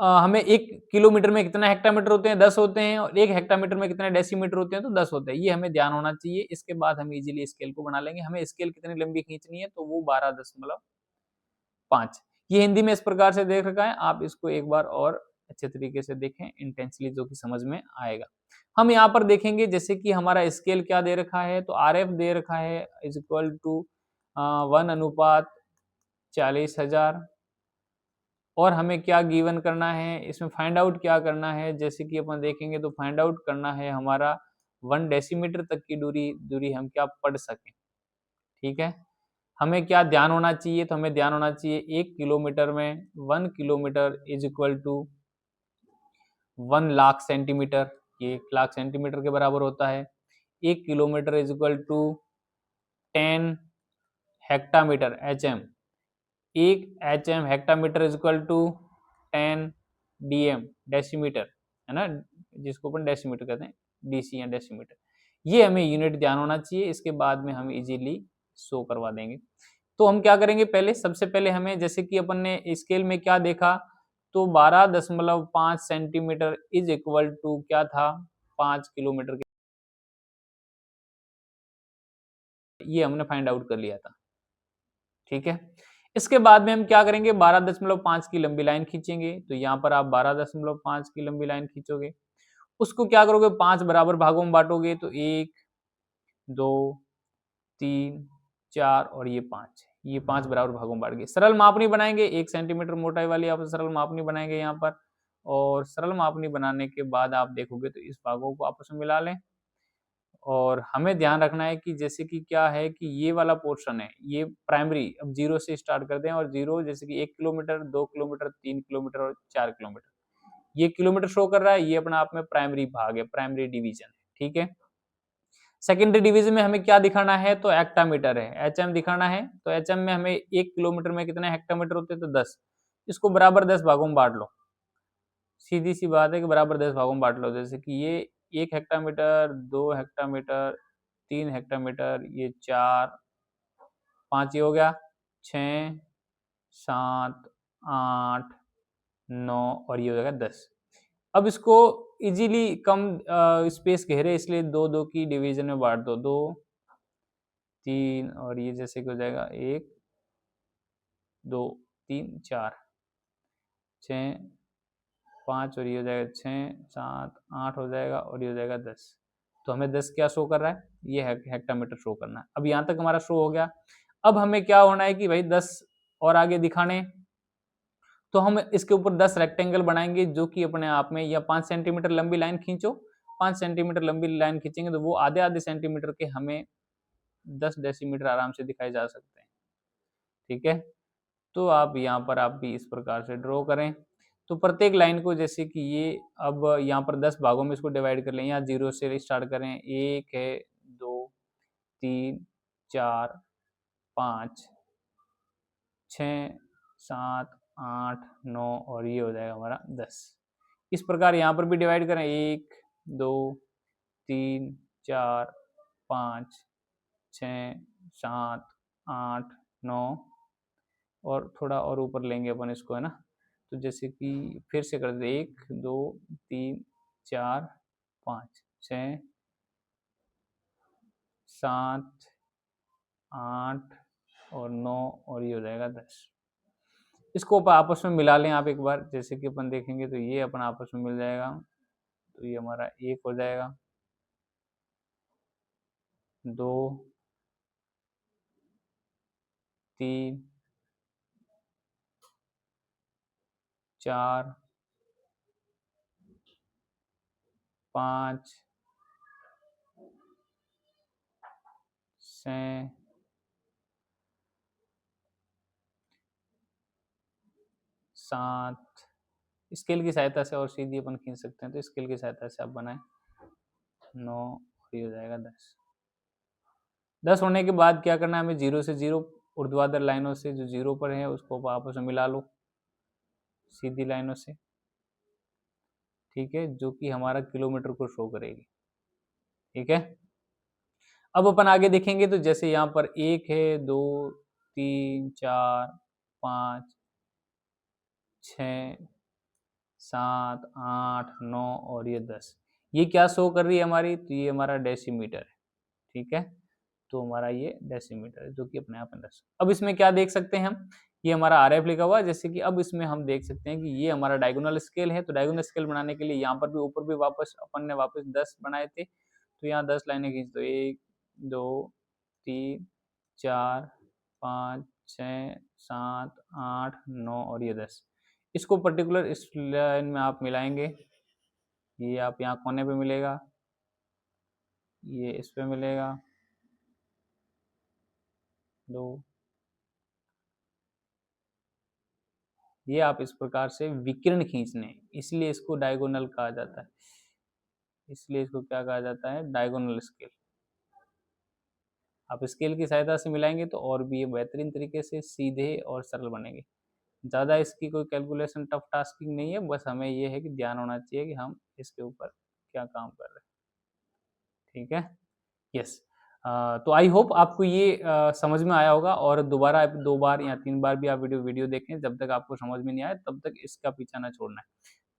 हमें 1 किलोमीटर में कितना हेक्टामीटर होते हैं, 10 होते हैं, और 1 हेक्टामीटर में कितने डेसीमीटर होते हैं, तो 10 होते हैं। ये हमें ध्यान होना चाहिए। इसके बाद हम इजीली स्केल को बना लेंगे। हमें स्केल कितनी लंबी खींचनी है, तो वो 12.5। ये हिंदी में इस प्रकार से देख रखा है, आप इसको एक बार और अच्छे तरीके से देखें इंटेंसली, जो कि समझ में आएगा। हम यहाँ पर देखेंगे जैसे कि हमारा स्केल क्या दे रखा है, तो आरएफ दे रखा है इज इक्वल टू 1:40,000, और हमें क्या गिवन करना है, इसमें फाइंड आउट क्या करना है, जैसे कि अपन देखेंगे तो फाइंड आउट करना है हमारा 1 डेसीमीटर तक की दूरी हम क्या पढ़ सकें। ठीक है, हमें क्या ध्यान होना चाहिए, तो हमें ध्यान होना चाहिए 1 किलोमीटर में 1 kilometre is equal to 1 lakh centimetre, ये 1 लाख सेंटीमीटर के बराबर होता है। 1 kilometre is equal to 10 hectametre HM, 1 HM hectametre is equal to 10 DM decimetre, है ना, जिसको अपन डेसीमीटर कहते हैं, डीसी या डेसीमीटर। ये हमें यूनिट ध्यान होना चाहिए, इसके बाद में हम इजीली शो करवा देंगे। तो हम क्या करेंगे, पहले सबसे पहले हमें, जैसे कि अपन ने स्केल में क्या देखा, तो 12.5 सेंटीमीटर इज इक्वल टू क्या था, 5 किलोमीटर के, ये हमने फाइंड आउट कर लिया था। ठीक है, इसके बाद में हम क्या करेंगे, 12.5 की लंबी लाइन खींचेंगे। तो यहाँ पर आप 12.5 की लंबी लाइन खींचोगे, उसको क्या करोगे, 5 बराबर भागों में बांटोगे, तो 1 2 3 4 और ये 5, ये 5 बराबर भागों में बांट गए। सरल मापनी बनाएंगे, 1 सेंटीमीटर मोटाई वाली आप सरल मापनी बनाएंगे यहाँ पर, और सरल मापनी बनाने के बाद आप देखोगे तो इस भागों को आपस में मिला लें। और हमें ध्यान रखना है कि जैसे कि क्या है कि ये वाला पोर्शन है, ये प्राइमरी अब 0 से स्टार्ट करते हैं और 0 जैसे कि 1 किलोमीटर, 2 किलोमीटर, 3 किलोमीटर और 4 किलोमीटर। ये किलोमीटर शो कर रहा है, ये अपना आप में प्राइमरी भाग है, प्राइमरी डिवीजन है, ठीक है। सेकेंडरी डिवीजन में हमें क्या दिखाना है, तो हेक्टामीटर है, एचएम दिखाना है। तो एचएम में हमें 1 किलोमीटर में कितने हेक्टामीटर होते हैं, तो 10। इसको बराबर 10 भागों में बांट लो। सीधी सी बात है कि बराबर 10 भागों में बांट लो। जैसे कि ये 1 हेक्टामीटर, 2 हेक्टामीटर, 3 हेक्टामीटर, ये 4, 5 ये हो गया, 6, 7, 8, 9 और ये हो जाएगा 10। अब इसको इजीली कम स्पेस घेरे, इसलिए 2-2 की डिवीजन में बांट दो। 2, 3 और ये जैसे कि हो जाएगा 1, 2, 3, 4, 6, 5 और ये हो जाएगा 6, 7, 8 हो जाएगा और ये हो जाएगा 10। तो हमें 10 क्या शो कर रहा है, ये हेक्टामीटर शो करना है। अब यहाँ तक हमारा शो हो गया। अब हमें क्या होना है कि भाई 10 और आगे दिखाने, तो हम इसके ऊपर 10 रेक्टेंगल बनाएंगे जो कि अपने आप में, या 5 सेंटीमीटर लंबी लाइन खींचो। 5 सेंटीमीटर लंबी लाइन खींचेंगे तो वो आधे आधे सेंटीमीटर के हमें 10 डेसीमीटर आराम से दिखाए जा सकते हैं, ठीक है। तो आप यहाँ पर आप भी इस प्रकार से ड्रॉ करें। तो प्रत्येक लाइन को जैसे कि ये, अब यहाँ पर 10 भागों में इसको डिवाइड कर लें। यहाँ 0 से स्टार्ट करें, 1 है, 2, 3, 4, 5, 6, 7, 8, 9 और ये हो जाएगा हमारा 10। इस प्रकार यहाँ पर भी डिवाइड करें, 1, 2, 3, 4, 5, 6, 7, 8, 9 और थोड़ा और ऊपर लेंगे अपन इसको, है ना। तो जैसे कि फिर से कर दे, 1, 2, 3, 4, 5, 6, 7, 8 और 9 और ये हो जाएगा 10। इसको आपस में मिला लें आप एक बार, जैसे कि अपन देखेंगे तो ये अपन आपस में मिल जाएगा। तो ये हमारा 1 हो जाएगा, 2, 3, 4, 5, 6, 7। स्केल की सहायता से और सीधी अपन खींच सकते हैं, तो स्केल की सहायता से आप बनाएं। 9 और ये हो जाएगा 10। 10 होने के बाद क्या करना है हमें, 0 से 0 ऊर्ध्वाधर लाइनों से जो 0 पर है उसको आपस में मिला लो सीधी लाइनों से, ठीक है, जो कि हमारा किलोमीटर को शो करेगी, ठीक है। अब अपन आगे देखेंगे तो जैसे यहाँ पर 1 है, 2, 3, 4, 5, 6, 7, 8, 9 और ये 10। ये क्या शो कर रही है हमारी, तो ये हमारा डेसीमीटर है, ठीक है। तो हमारा ये डेसीमीटर है जो कि अपने आप में 10। अब इसमें क्या देख सकते हैं हम, ये हमारा आरएफ लिखा हुआ है। जैसे कि अब इसमें हम देख सकते हैं कि ये हमारा डायगोनल स्केल है। तो डायगोनल स्केल बनाने के लिए यहाँ पर भी ऊपर भी वापस अपन ने वापस 10 बनाए थे, तो यहाँ 10 लाइनें खींच दो, 1, 2, 3, 4, 5, 6, 7, 8, 9 और ये 10। इसको पर्टिकुलर इस लाइन में आप मिलाएंगे, ये आप यहाँ कोने पे मिलेगा, ये इस पे मिलेगा, 2, ये आप इस प्रकार से विकिरण खींचने, इसलिए इसको डायगोनल कहा जाता है। इसलिए इसको क्या कहा जाता है, डायगोनल स्केल। आप स्केल की सहायता से मिलाएंगे तो और भी ये बेहतरीन तरीके से सीधे और सरल बनेंगे। ज़्यादा इसकी कोई कैलकुलेशन टफ टास्किंग नहीं है, बस हमें ये है कि ध्यान होना चाहिए कि हम इसके ऊपर क्या काम कर रहे हैं, ठीक है। यस। तो आई होप आपको ये समझ में आया होगा, और दोबारा 2 बार या 3 बार भी आप वीडियो देखें, जब तक आपको समझ में नहीं आए तब तक इसका पीछा ना छोड़ना है।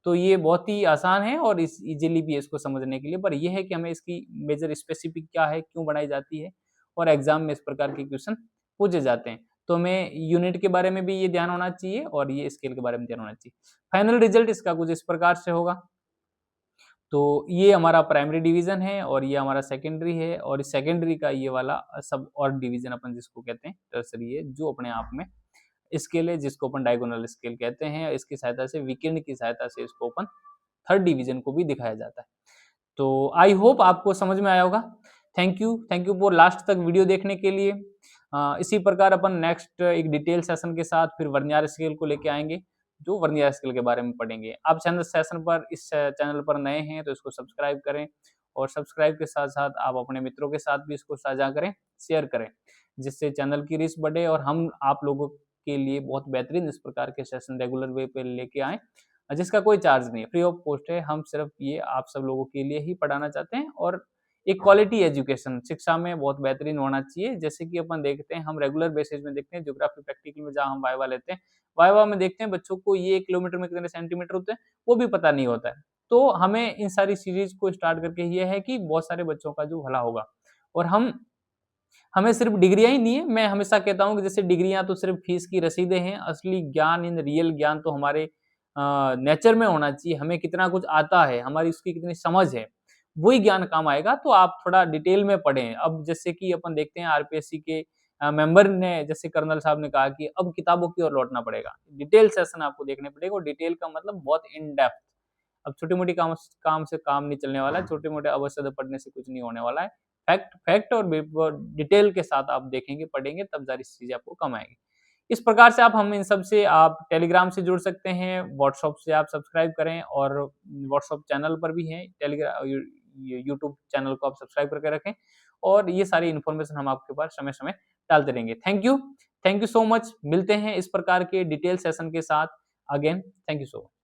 तो ये बहुत ही आसान है और इस इजीली भी है इसको समझने के लिए, पर यह है कि हमें इसकी मेजर स्पेसिफिक क्या है, क्यों बनाई जाती है, और एग्जाम में इस प्रकार के क्वेश्चन पूछे जाते हैं। तो हमें यूनिट के बारे में भी ये ध्यान होना चाहिए और ये स्केल के बारे में ध्यान होना चाहिए। फाइनल रिजल्ट इसका कुछ इस प्रकार से होगा। तो ये हमारा प्राइमरी डिवीजन है और ये हमारा सेकेंडरी है, और इस सेकेंडरी का ये वाला सब और डिवीजन अपन जिसको कहते हैं टर्सरी है, जो अपने आप में स्केल है जिसको अपन डायगोनल स्केल कहते हैं। इसकी सहायता से वीकेंड की सहायता से इसको अपन थर्ड डिवीजन को भी दिखाया जाता है। तो आई होप आपको समझ में आया होगा। थैंक यू फॉर लास्ट तक वीडियो देखने के लिए। इसी प्रकार अपन नेक्स्ट एक डिटेल सेशन के साथ फिर वर्नियर स्केल को लेके आएंगे, जो वर्नियर स्केल के बारे में पढ़ेंगे। आप चैनल सेशन पर इस चैनल पर नए हैं तो इसको सब्सक्राइब करें, और सब्सक्राइब के साथ साथ आप अपने मित्रों के साथ भी इसको साझा करें, शेयर करें, जिससे चैनल की रीच बढ़े और हम आप लोगों के लिए बहुत बेहतरीन इस प्रकार के सेशन रेगुलर वे पे लेके आए, जिसका कोई चार्ज नहीं है, फ्री ऑफ कॉस्ट है। हम सिर्फ ये आप सब लोगों के लिए ही पढ़ाना चाहते हैं, और एक क्वालिटी एजुकेशन शिक्षा में बहुत बेहतरीन होना चाहिए। जैसे कि अपन देखते हैं, हम रेगुलर बेसिस में देखते हैं ज्योग्राफी प्रैक्टिकल में जहाँ हम वाइवा लेते हैं, वाइवा में देखते हैं बच्चों को ये 1 किलोमीटर में कितने सेंटीमीटर होते हैं वो भी पता नहीं होता है। तो हमें इन सारी सीरीज को स्टार्ट करके ये है कि बहुत सारे बच्चों का जो भला होगा, और हमें सिर्फ डिग्रियां ही नहीं है। मैं हमेशा कहता हूँ कि जैसे डिग्रियां तो सिर्फ फीस की रसीदें हैं, असली ज्ञान इन रियल ज्ञान तो हमारे नेचर में होना चाहिए। हमें कितना कुछ आता है, हमारी उसकी कितनी समझ है, वही ज्ञान काम आएगा। तो आप थोड़ा डिटेल में पढ़ें। अब जैसे कि अपन देखते हैं आरपीएससी के मेंबर ने, जैसे कर्नल साहब ने कहा कि अब किताबों की ओर लौटना पड़ेगा, डिटेल सेशन आपको देखने पड़ेगा। और डिटेल का मतलब बहुत इन डेप्थ। अब छोटी-मोटी काम से काम नहीं चलने वाला है, छोटे-मोटे अवसर पढ़ने से कुछ नहीं होने वाला है। फैक्ट फैक्ट और डिटेल के साथ आप देखेंगे, पढ़ेंगे, तब सारी चीजें आपको कम आएगी। इस प्रकार से आप हम इन सब से आप टेलीग्राम से जुड़ सकते हैं, व्हाट्सएप से आप सब्सक्राइब करें, और व्हाट्सएप चैनल पर भी हैं, टेलीग्राम यूट्यूब चैनल को आप सब्सक्राइब करके रखें, और ये सारी इन्फॉर्मेशन हम आपके पास समय समय डालते रहेंगे। Thank you so much. मिलते हैं इस प्रकार के डिटेल सेशन के साथ again. Thank you so much.